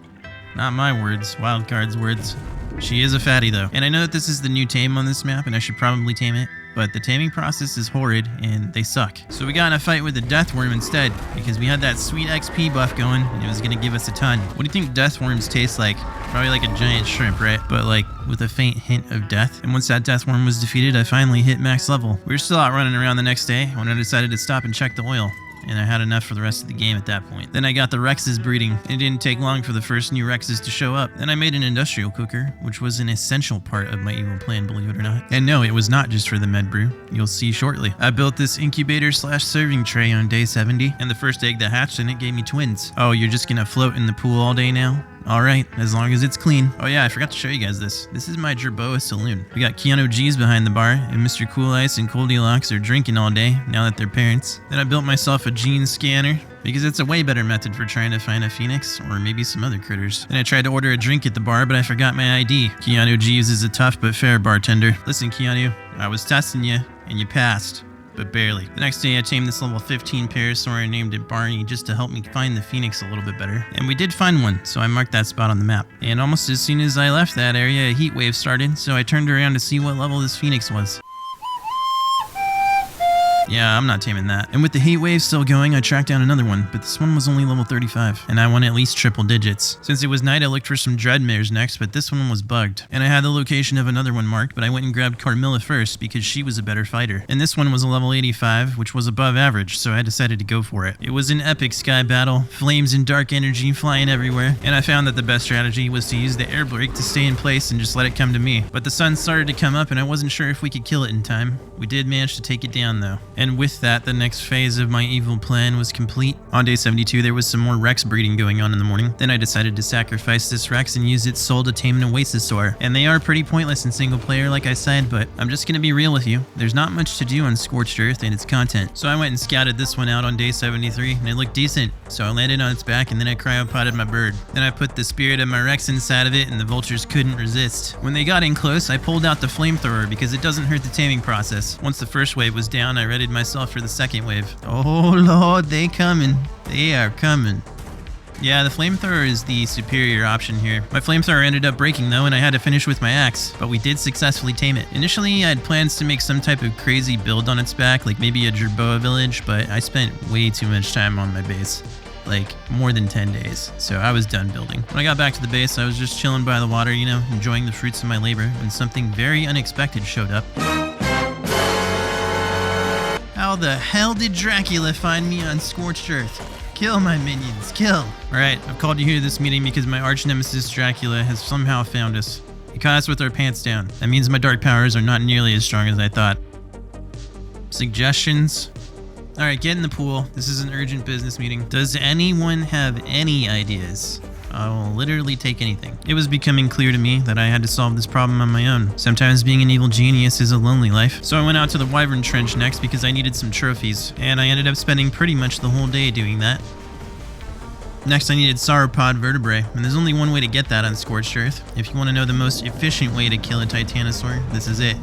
Not my words, Wildcard's words. She is a fatty though. And I know that this is the new tame on this map and I should probably tame it, but the taming process is horrid and they suck. So we got in a fight with the death worm instead because we had that sweet XP buff going and it was gonna give us a ton. What do you think death worms taste like? Probably like a giant shrimp, right? But like with a faint hint of death. And once that death worm was defeated, I finally hit max level. We were still out running around the next day when I decided to stop and check the oil. And I had enough for the rest of the game at that point. Then I got the Rexes breeding. It didn't take long for the first new Rexes to show up. Then I made an industrial cooker, which was an essential part of my evil plan, believe it or not. And no, it was not just for the med brew. You'll see shortly. I built this incubator/serving tray on day 70, and the first egg that hatched in it gave me twins. Oh, you're just gonna float in the pool all day now? Alright, as long as it's clean. Oh yeah, I forgot to show you guys this. This is my Jerboa saloon. We got Keanu G's behind the bar, and Mr. Cool Ice and Goldilocks are drinking all day, now that they're parents. Then I built myself a gene scanner, because it's a way better method for trying to find a phoenix, or maybe some other critters. Then I tried to order a drink at the bar, but I forgot my ID. Keanu G's is a tough but fair bartender. Listen, Keanu, I was testing you, and you passed. But barely. The next day I tamed this level 15 parasaur and named it Barney just to help me find the phoenix a little bit better. And we did find one, so I marked that spot on the map. And almost as soon as I left that area, a heat wave started, so I turned around to see what level this phoenix was. Yeah, I'm not taming that. And with the heat wave still going, I tracked down another one, but this one was only level 35, and I won at least triple digits. Since it was night, I looked for some dreadmares next, but this one was bugged. And I had the location of another one marked, but I went and grabbed Carmilla first because she was a better fighter. And this one was a level 85, which was above average, so I decided to go for it. It was an epic sky battle, flames and dark energy flying everywhere, and I found that the best strategy was to use the air brake to stay in place and just let it come to me. But the sun started to come up and I wasn't sure if we could kill it in time. We did manage to take it down though. And with that, the next phase of my evil plan was complete. On day 72, there was some more Rex breeding going on in the morning. Then I decided to sacrifice this Rex and use its soul to tame an Oasisaur. And they are pretty pointless in single player, like I said, but I'm just gonna be real with you. There's not much to do on Scorched Earth and its content. So I went and scouted this one out on day 73, and it looked decent. So I landed on its back, and then I cryopotted my bird. Then I put the spirit of my Rex inside of it, and the vultures couldn't resist. When they got in close, I pulled out the flamethrower because it doesn't hurt the taming process. Once the first wave was down, I readied myself for the second wave. Oh lord, they coming. They are coming. Yeah, the flamethrower is the superior option here. My flamethrower ended up breaking though, and I had to finish with my axe, but we did successfully tame it. Initially, I had plans to make some type of crazy build on its back, like maybe a Jerboa village, but I spent way too much time on my base. Like more than 10 days, so I was done building. When I got back to the base, I was just chilling by the water, you know, enjoying the fruits of my labor, when something very unexpected showed up. How the hell did Dracula find me on Scorched Earth? Kill my minions, kill! Alright, I've called you here to this meeting because my arch nemesis Dracula has somehow found us. It caught us with our pants down. That means my dark powers are not nearly as strong as I thought. Suggestions? Alright, get in the pool. This is an urgent business meeting. Does anyone have any ideas? I will literally take anything. It was becoming clear to me that I had to solve this problem on my own. Sometimes being an evil genius is a lonely life. So I went out to the Wyvern Trench next because I needed some trophies, and I ended up spending pretty much the whole day doing that. Next, I needed sauropod vertebrae, and there's only one way to get that on Scorched Earth. If you want to know the most efficient way to kill a titanosaur, this is it.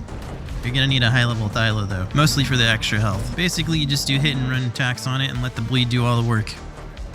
You're gonna need a high-level thylo though, mostly for the extra health. Basically, you just do hit-and-run attacks on it and let the bleed do all the work.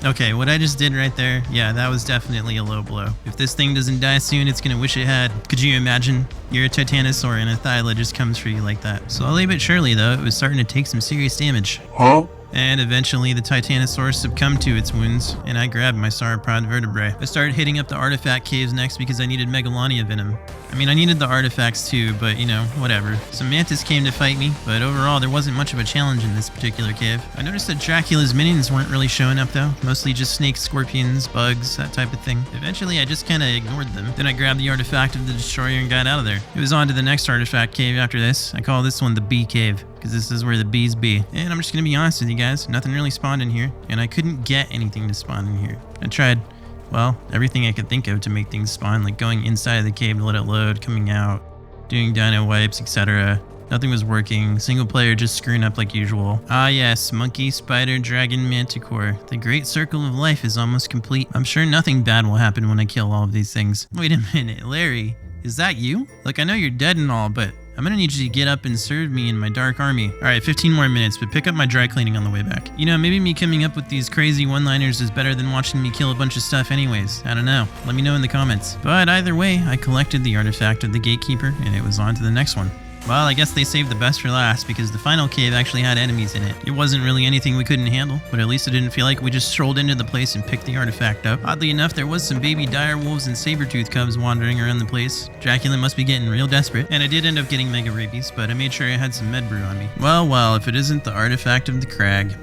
Okay, what I just did right there, yeah, that was definitely a low blow. If this thing doesn't die soon, it's gonna wish it had. Could you imagine? You're a titanosaur and a thyla just comes for you like that. Slowly but surely though, it was starting to take some serious damage.
Huh?
And eventually the Titanosaurus succumbed to its wounds, and I grabbed my sauropod vertebrae. I started hitting up the artifact caves next because I needed Megalania venom. I mean, I needed the artifacts too, but you know, whatever. Some mantis came to fight me, but overall there wasn't much of a challenge in this particular cave. I noticed that Dracula's minions weren't really showing up though, mostly just snakes, scorpions, bugs, that type of thing. Eventually I just kinda ignored them. Then I grabbed the artifact of the destroyer and got out of there. It was on to the next artifact cave after this. I call this one the bee cave, because this is where the bees be. And I'm just gonna be honest with you guys, nothing really spawned in here, and I couldn't get anything to spawn in here. I tried, well, everything I could think of to make things spawn, like going inside of the cave to let it load, coming out, doing dino wipes, etc. Nothing was working, single player just screwing up like usual. Ah yes, monkey, spider, dragon, manticore. The great circle of life is almost complete. I'm sure nothing bad will happen when I kill all of these things. Wait a minute, Larry, is that you? Like, I know you're dead and all, but I'm gonna need you to get up and serve me in my dark army. Alright, 15 more minutes, but pick up my dry cleaning on the way back. You know, maybe me coming up with these crazy one-liners is better than watching me kill a bunch of stuff anyways. I don't know. Let me know in the comments. But either way, I collected the artifact of the gatekeeper, and it was on to the next one. Well, I guess they saved the best for last because the final cave actually had enemies in it. It wasn't really anything we couldn't handle, but at least it didn't feel like we just strolled into the place and picked the artifact up. Oddly enough, there was some baby dire wolves and saber-tooth cubs wandering around the place. Dracula must be getting real desperate, and I did end up getting mega rabies, but I made sure I had some med brew on me. Well, if it isn't the artifact of the crag.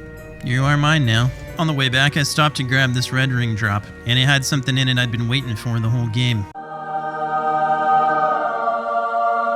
You are mine now. On the way back, I stopped to grab this red ring drop, and it had something in it I'd been waiting for the whole game.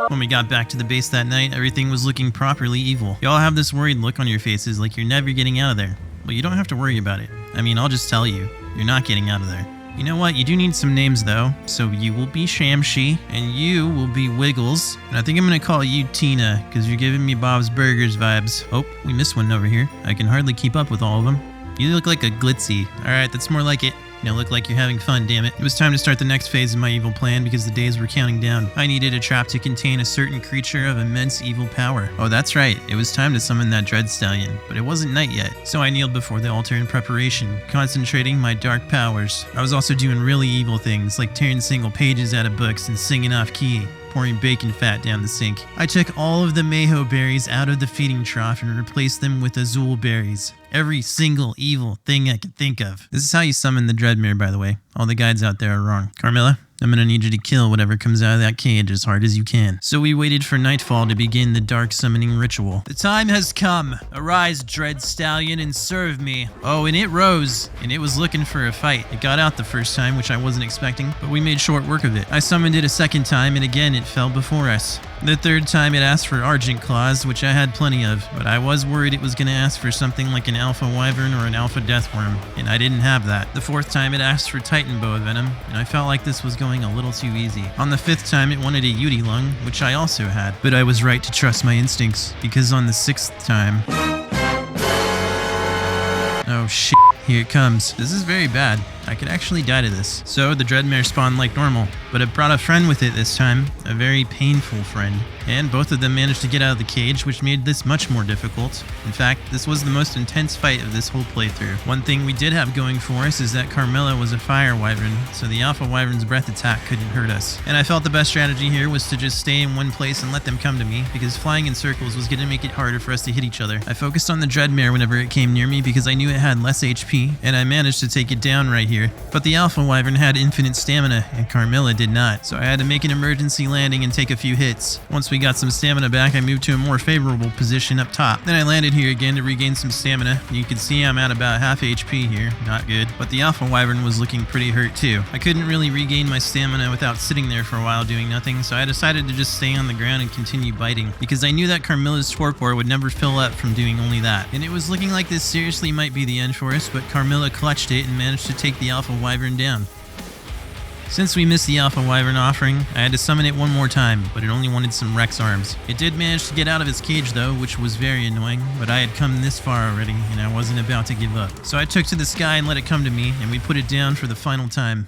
When we got back to the base that night, everything was looking properly evil. Y'all have this worried look on your faces like you're never getting out of there. But you don't have to worry about it. I mean, I'll just tell you, you're not getting out of there. You know what? You do need some names though. So you will be Shamshi, and you will be Wiggles. And I think I'm gonna call you Tina, because you're giving me Bob's Burgers vibes. Oh, we missed one over here. I can hardly keep up with all of them. You look like a glitzy. Alright, that's more like it. You know, look like you're having fun, damn it. It was time to start the next phase of my evil plan because the days were counting down. I needed a trap to contain a certain creature of immense evil power. Oh, that's right. It was time to summon that dread stallion, but it wasn't night yet. So I kneeled before the altar in preparation, concentrating my dark powers. I was also doing really evil things, like tearing single pages out of books and singing off key, pouring bacon fat down the sink. I took all of the Mayho berries out of the feeding trough and replaced them with Azul berries. Every single evil thing I could think of. This is how you summon the Dreadmere, by the way. All the guides out there are wrong. Carmilla, I'm gonna need you to kill whatever comes out of that cage as hard as you can. So we waited for nightfall to begin the dark summoning ritual. The time has come. Arise, Dread Stallion, and serve me. Oh, and it rose, and it was looking for a fight. It got out the first time, which I wasn't expecting, but we made short work of it. I summoned it a second time, and again it fell before us. The third time it asked for Argent Claws, which I had plenty of, but I was worried it was gonna ask for something like an Alpha Wyvern or an Alpha Deathworm, and I didn't have that. The fourth time it asked for Titan Boa Venom, and I felt like this was going a little too easy. On the fifth time it wanted a Yudi Lung, which I also had, but I was right to trust my instincts, because on the sixth time... Oh shit, here it comes. This is very bad. I could actually die to this. So the Dreadmere spawned like normal, but it brought a friend with it this time, a very painful friend. And both of them managed to get out of the cage, which made this much more difficult. In fact, this was the most intense fight of this whole playthrough. One thing we did have going for us is that Carmilla was a fire wyvern, so the Alpha Wyvern's breath attack couldn't hurt us. And I felt the best strategy here was to just stay in one place and let them come to me, because flying in circles was going to make it harder for us to hit each other. I focused on the Dreadmere whenever it came near me because I knew it had less HP, and I managed to take it down right here here. But the Alpha Wyvern had infinite stamina, and Carmilla did not, so I had to make an emergency landing and take a few hits. Once we got some stamina back, I moved to a more favorable position up top. Then I landed here again to regain some stamina. You can see I'm at about half HP here, not good. But the Alpha Wyvern was looking pretty hurt too. I couldn't really regain my stamina without sitting there for a while doing nothing, so I decided to just stay on the ground and continue biting, because I knew that Carmilla's torpor would never fill up from doing only that. And it was looking like this seriously might be the end for us, but Carmilla clutched it and managed to take the Alpha Wyvern down. Since we missed the Alpha Wyvern offering, I had to summon it one more time, but it only wanted some Rex arms. It did manage to get out of its cage though, which was very annoying, but I had come this far already, and I wasn't about to give up. So I took to the sky and let it come to me, and we put it down for the final time.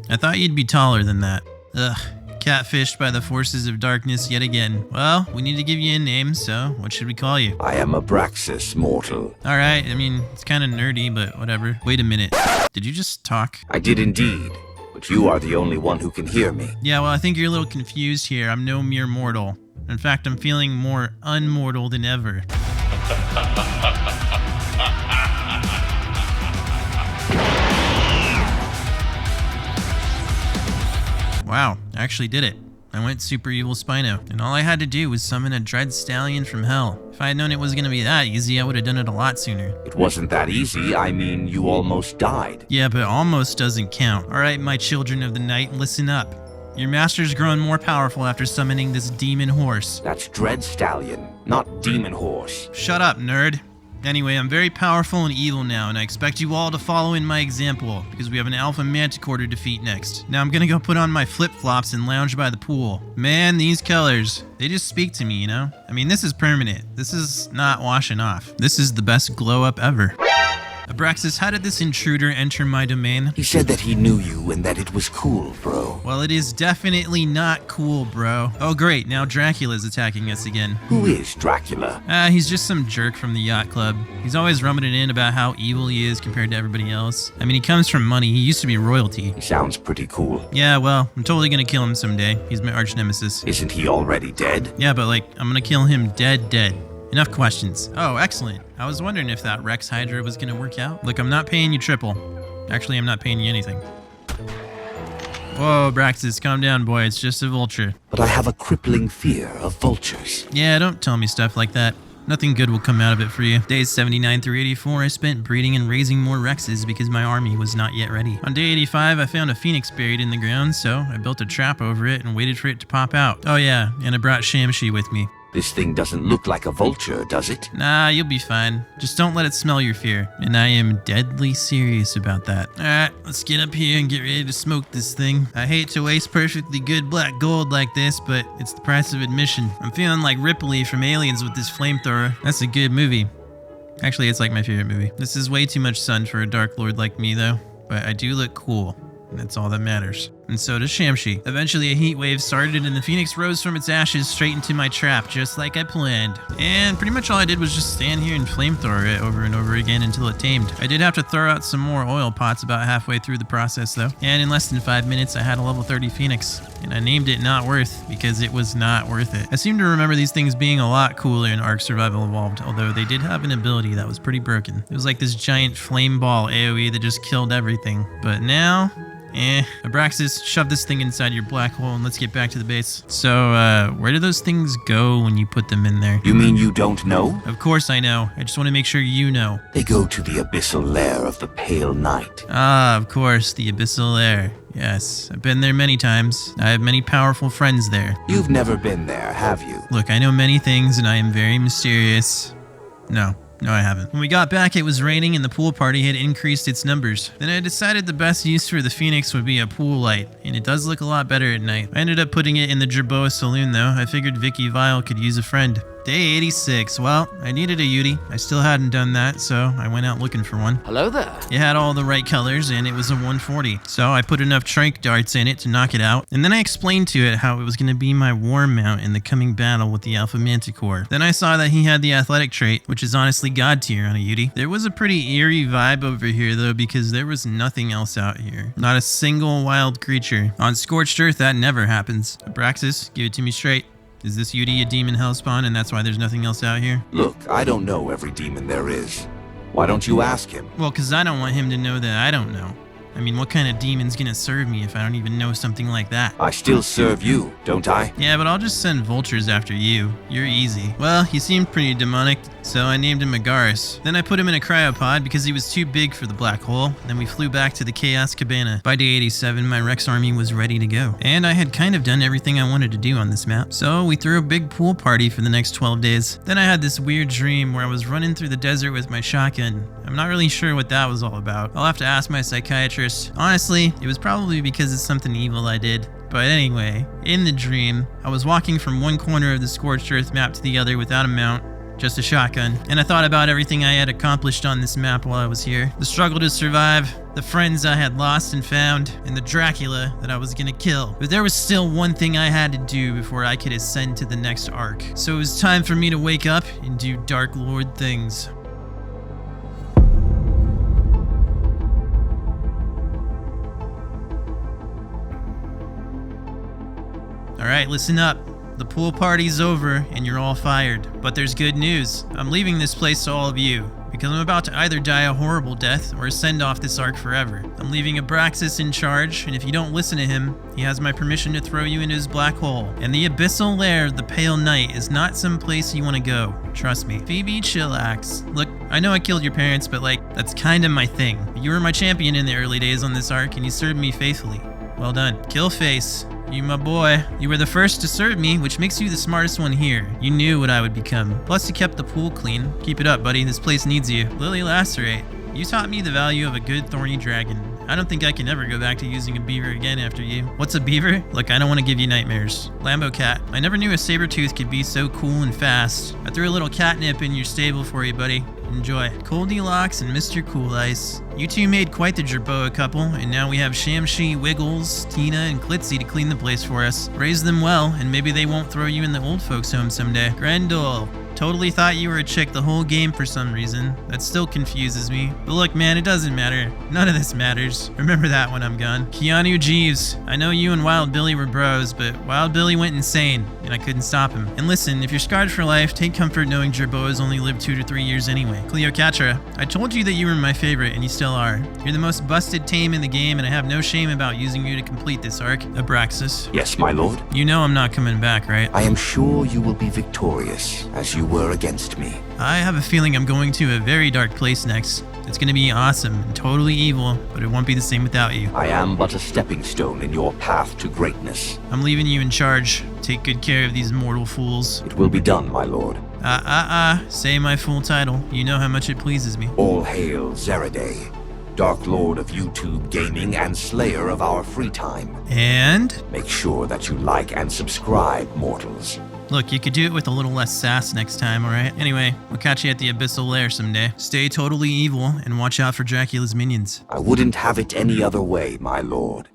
I thought you'd be taller than that. Ugh. Catfished by the forces of darkness yet again. Well, we need to give you a name, so what should we call you?
I am Abraxas, mortal.
Alright, I mean, it's kind of nerdy, but whatever. Wait a minute. Did you just talk?
I did indeed, but you are the only one who can hear me.
Yeah, well, I think you're a little confused here. I'm no mere mortal. In fact, I'm feeling more unmortal than ever. Wow, I actually did it. I went super evil Spino, and all I had to do was summon a Dread Stallion from hell. If I had known it was gonna be that easy, I would have done it a lot sooner.
It wasn't that easy. I mean, you almost died.
Yeah, but almost doesn't count. Alright, my children of the night, listen up. Your master's grown more powerful after summoning this demon horse.
That's Dread Stallion, not Demon Horse.
Shut up, nerd. Anyway, I'm very powerful and evil now, and I expect you all to follow in my example, because we have an Alpha Manticore to defeat next. Now I'm gonna go put on my flip-flops and lounge by the pool. Man, these colors, they just speak to me, you know? I mean, this is permanent. This is not washing off. This is the best glow-up ever. Abraxas, how did this intruder enter my domain?
He said that he knew you and that it was cool, bro.
Well, it is definitely not cool, bro. Oh great, now Dracula's attacking us again.
Who is Dracula?
He's just some jerk from the yacht club. He's always rumming it in about how evil he is compared to everybody else. I mean, he comes from money. He used to be royalty.
He sounds pretty cool.
Yeah, well, I'm totally gonna kill him someday. He's my arch nemesis.
Isn't he already dead?
Yeah, but like, I'm gonna kill him dead. Enough questions. Oh, excellent. I was wondering if that Rex Hydra was gonna work out. Look, I'm not paying you triple. Actually, I'm not paying you anything. Whoa, Braxis, calm down, boy. It's just a vulture.
But I have a crippling fear of vultures.
Yeah, don't tell me stuff like that. Nothing good will come out of it for you. Days 79 through 84, I spent breeding and raising more Rexes because my army was not yet ready. On day 85, I found a phoenix buried in the ground, so I built a trap over it and waited for it to pop out. Oh yeah, and I brought Shamshi with me.
This thing doesn't look like a vulture, does it?
Nah, you'll be fine. Just don't let it smell your fear. And I am deadly serious about that. Alright, let's get up here and get ready to smoke this thing. I hate to waste perfectly good black gold like this, but it's the price of admission. I'm feeling like Ripley from Aliens with this flamethrower. That's a good movie. Actually, it's like my favorite movie. This is way too much sun for a Dark Lord like me though, but I do look cool. And that's all that matters. And so does Shamshi. Eventually a heat wave started and the phoenix rose from its ashes straight into my trap, just like I planned. And pretty much all I did was just stand here and flamethrower it over and over again until it tamed. I did have to throw out some more oil pots about halfway through the process though. And in less than 5 minutes I had a level 30 phoenix. And I named it Not Worth because it was not worth it. I seem to remember these things being a lot cooler in Ark Survival Evolved, although they did have an ability that was pretty broken. It was like this giant flame ball AoE that just killed everything. But now, Abraxas, shove this thing inside your black hole and let's get back to the base. So, where do those things go when you put them in there?
You mean you don't know?
Of course I know. I just want to make sure you know.
They go to the abyssal lair of the Pale Knight.
Ah, of course, the abyssal lair. Yes, I've been there many times. I have many powerful friends there.
You've never been there, have you?
Look, I know many things and I am very mysterious. No, I haven't. When we got back, it was raining and the pool party had increased its numbers. Then I decided the best use for the Phoenix would be a pool light, and it does look a lot better at night. I ended up putting it in the Jerboa Saloon though. I figured Vicky Vile could use a friend. Day 86. Well, I needed a Yudi. I still hadn't done that, so I went out looking for one.
Hello there.
It had all the right colors, and it was a 140. So I put enough trank darts in it to knock it out, and then I explained to it how it was going to be my war mount in the coming battle with the Alpha Manticore. Then I saw that he had the athletic trait, which is honestly god tier on a Yudi. There was a pretty eerie vibe over here, though, because there was nothing else out here. Not a single wild creature. On Scorched Earth, that never happens. Abraxas, give it to me straight. Is this Yudi a demon hellspawn and that's why there's nothing else out here?
Look, I don't know every demon there is. Why don't you ask him?
Well, because I don't want him to know that I don't know. I mean, what kind of demon's gonna serve me if I don't even know something like that?
I still serve you, don't I?
Yeah, but I'll just send vultures after you. You're easy. Well, he seemed pretty demonic, so I named him Agaris. Then I put him in a cryopod because he was too big for the black hole. Then we flew back to the Chaos Cabana. By day 87, my Rex army was ready to go. And I had kind of done everything I wanted to do on this map. So we threw a big pool party for the next 12 days. Then I had this weird dream where I was running through the desert with my shotgun. I'm not really sure what that was all about. I'll have to ask my psychiatrist. Honestly, it was probably because it's something evil I did. But anyway, in the dream, I was walking from one corner of the Scorched Earth map to the other without a mount, just a shotgun. And I thought about everything I had accomplished on this map while I was here. The struggle to survive, the friends I had lost and found, and the Dracula that I was gonna kill. But there was still one thing I had to do before I could ascend to the next Ark. So it was time for me to wake up and do Dark Lord things. Alright, listen up. The pool party's over and you're all fired. But there's good news. I'm leaving this place to all of you, because I'm about to either die a horrible death or ascend off this Ark forever. I'm leaving Abraxas in charge, and if you don't listen to him, he has my permission to throw you into his black hole. And the abyssal lair of the Pale Knight is not some place you want to go. Trust me. Phoebe, chillax. Look, I know I killed your parents, but that's kinda my thing. You were my champion in the early days on this Ark, and you served me faithfully. Well done. Killface. You my boy. You were the first to serve me, which makes you the smartest one here. You knew what I would become. Plus you kept the pool clean. Keep it up, buddy. This place needs you. Lily Lacerate. You taught me the value of a good thorny dragon. I don't think I can ever go back to using a beaver again after you. What's a beaver? Look, I don't want to give you nightmares. Lambo Cat. I never knew a saber-tooth could be so cool and fast. I threw a little catnip in your stable for you, buddy. Enjoy. Goldilocks and Mr. Cool Ice. You two made quite the Jerboa couple, and now we have Shamshi, Wiggles, Tina, and Klitzy to clean the place for us. Raise them well, and maybe they won't throw you in the old folks' home someday. Grendel. Totally thought you were a chick the whole game for some reason. That still confuses me. But look, man, it doesn't matter. None of this matters. Remember that when I'm gone. Keanu Jeeves. I know you and Wild Billy were bros, but Wild Billy went insane, and I couldn't stop him. And listen, if you're scarred for life, take comfort knowing Jerboas only lived 2 to 3 years anyway. Cleocatra. I told you that you were my favorite, and you still are. You're the most busted tame in the game, and I have no shame about using you to complete this Ark. Abraxas.
Yes, my lord.
You know I'm not coming back, right?
I am sure you will be victorious, as you were against me.
I have a feeling I'm going to a very dark place next. It's gonna be awesome and totally evil, but it won't be the same without you.
I am but a stepping stone in your path to greatness.
I'm leaving you in charge. Take good care of these mortal fools.
It will be done, my lord.
Say my full title. You know how much it pleases me.
All hail Xeridae, Dark Lord of YouTube Gaming and Slayer of our free time.
And?
Make sure that you like and subscribe, mortals.
Look, you could do it with a little less sass next time, alright? Anyway, we'll catch you at the Abyssal Lair someday. Stay totally evil and watch out for Dracula's minions.
I wouldn't have it any other way, my lord.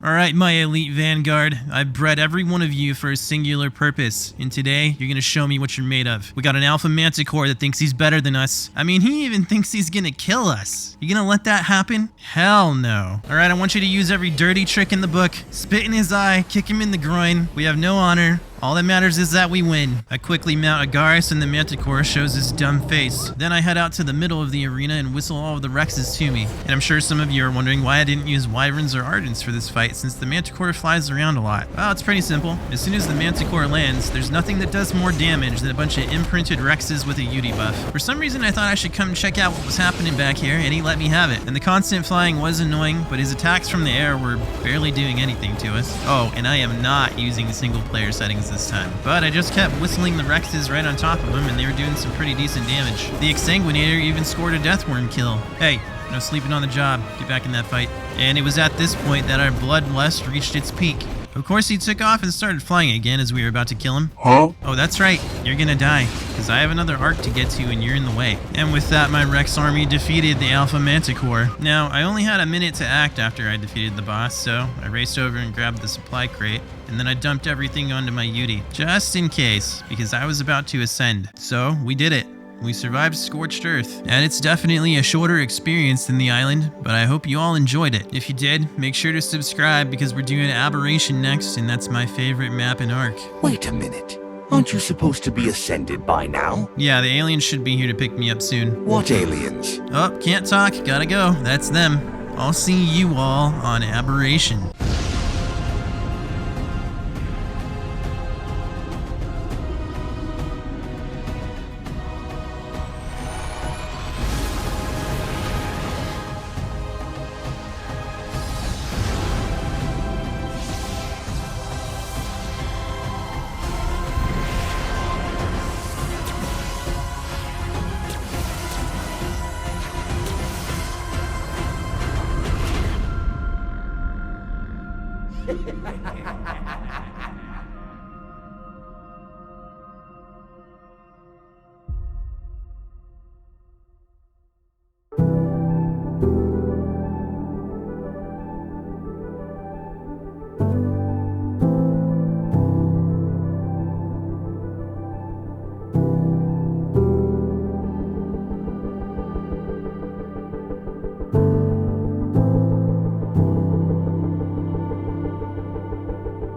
Alright, my elite vanguard, I've bred every one of you for a singular purpose, and today, you're gonna show me what you're made of. We got an Alpha Manticore that thinks he's better than us. I mean, he even thinks he's gonna kill us. You gonna let that happen? Hell no. Alright, I want you to use every dirty trick in the book. Spit in his eye, kick him in the groin. We have no honor. All that matters is that we win. I quickly mount Agaris and the Manticore shows his dumb face. Then I head out to the middle of the arena and whistle all of the Rexes to me. And I'm sure some of you are wondering why I didn't use Wyverns or Ardents for this fight since the Manticore flies around a lot. Well, it's pretty simple. As soon as the Manticore lands, there's nothing that does more damage than a bunch of imprinted Rexes with a UD buff. For some reason I thought I should come check out what was happening back here and he let me have it. And the constant flying was annoying, but his attacks from the air were barely doing anything to us. Oh, and I am not using the single player settings this time. But I just kept whistling the Rexes right on top of them and they were doing some pretty decent damage. The Exsanguinator even scored a Deathworm kill. Hey, no sleeping on the job. Get back in that fight. And it was at this point that our bloodlust reached its peak. Of course he took off and started flying again as we were about to kill him.
Huh?
Oh, that's right. You're gonna die, because I have another Ark to get to and you're in the way. And with that, my Rex army defeated the Alpha Manticore. Now, I only had a minute to act after I defeated the boss, so I raced over and grabbed the supply crate, and then I dumped everything onto my Yudi, just in case, because I was about to ascend. So, we did it. We survived Scorched Earth, and it's definitely a shorter experience than the island, but I hope you all enjoyed it. If you did, make sure to subscribe because we're doing Aberration next, and that's my favorite map in Ark.
Wait a minute. Aren't you supposed to be ascended by now?
Yeah, the aliens should be here to pick me up soon.
What aliens?
Oh, can't talk. Gotta go. That's them. I'll see you all on Aberration.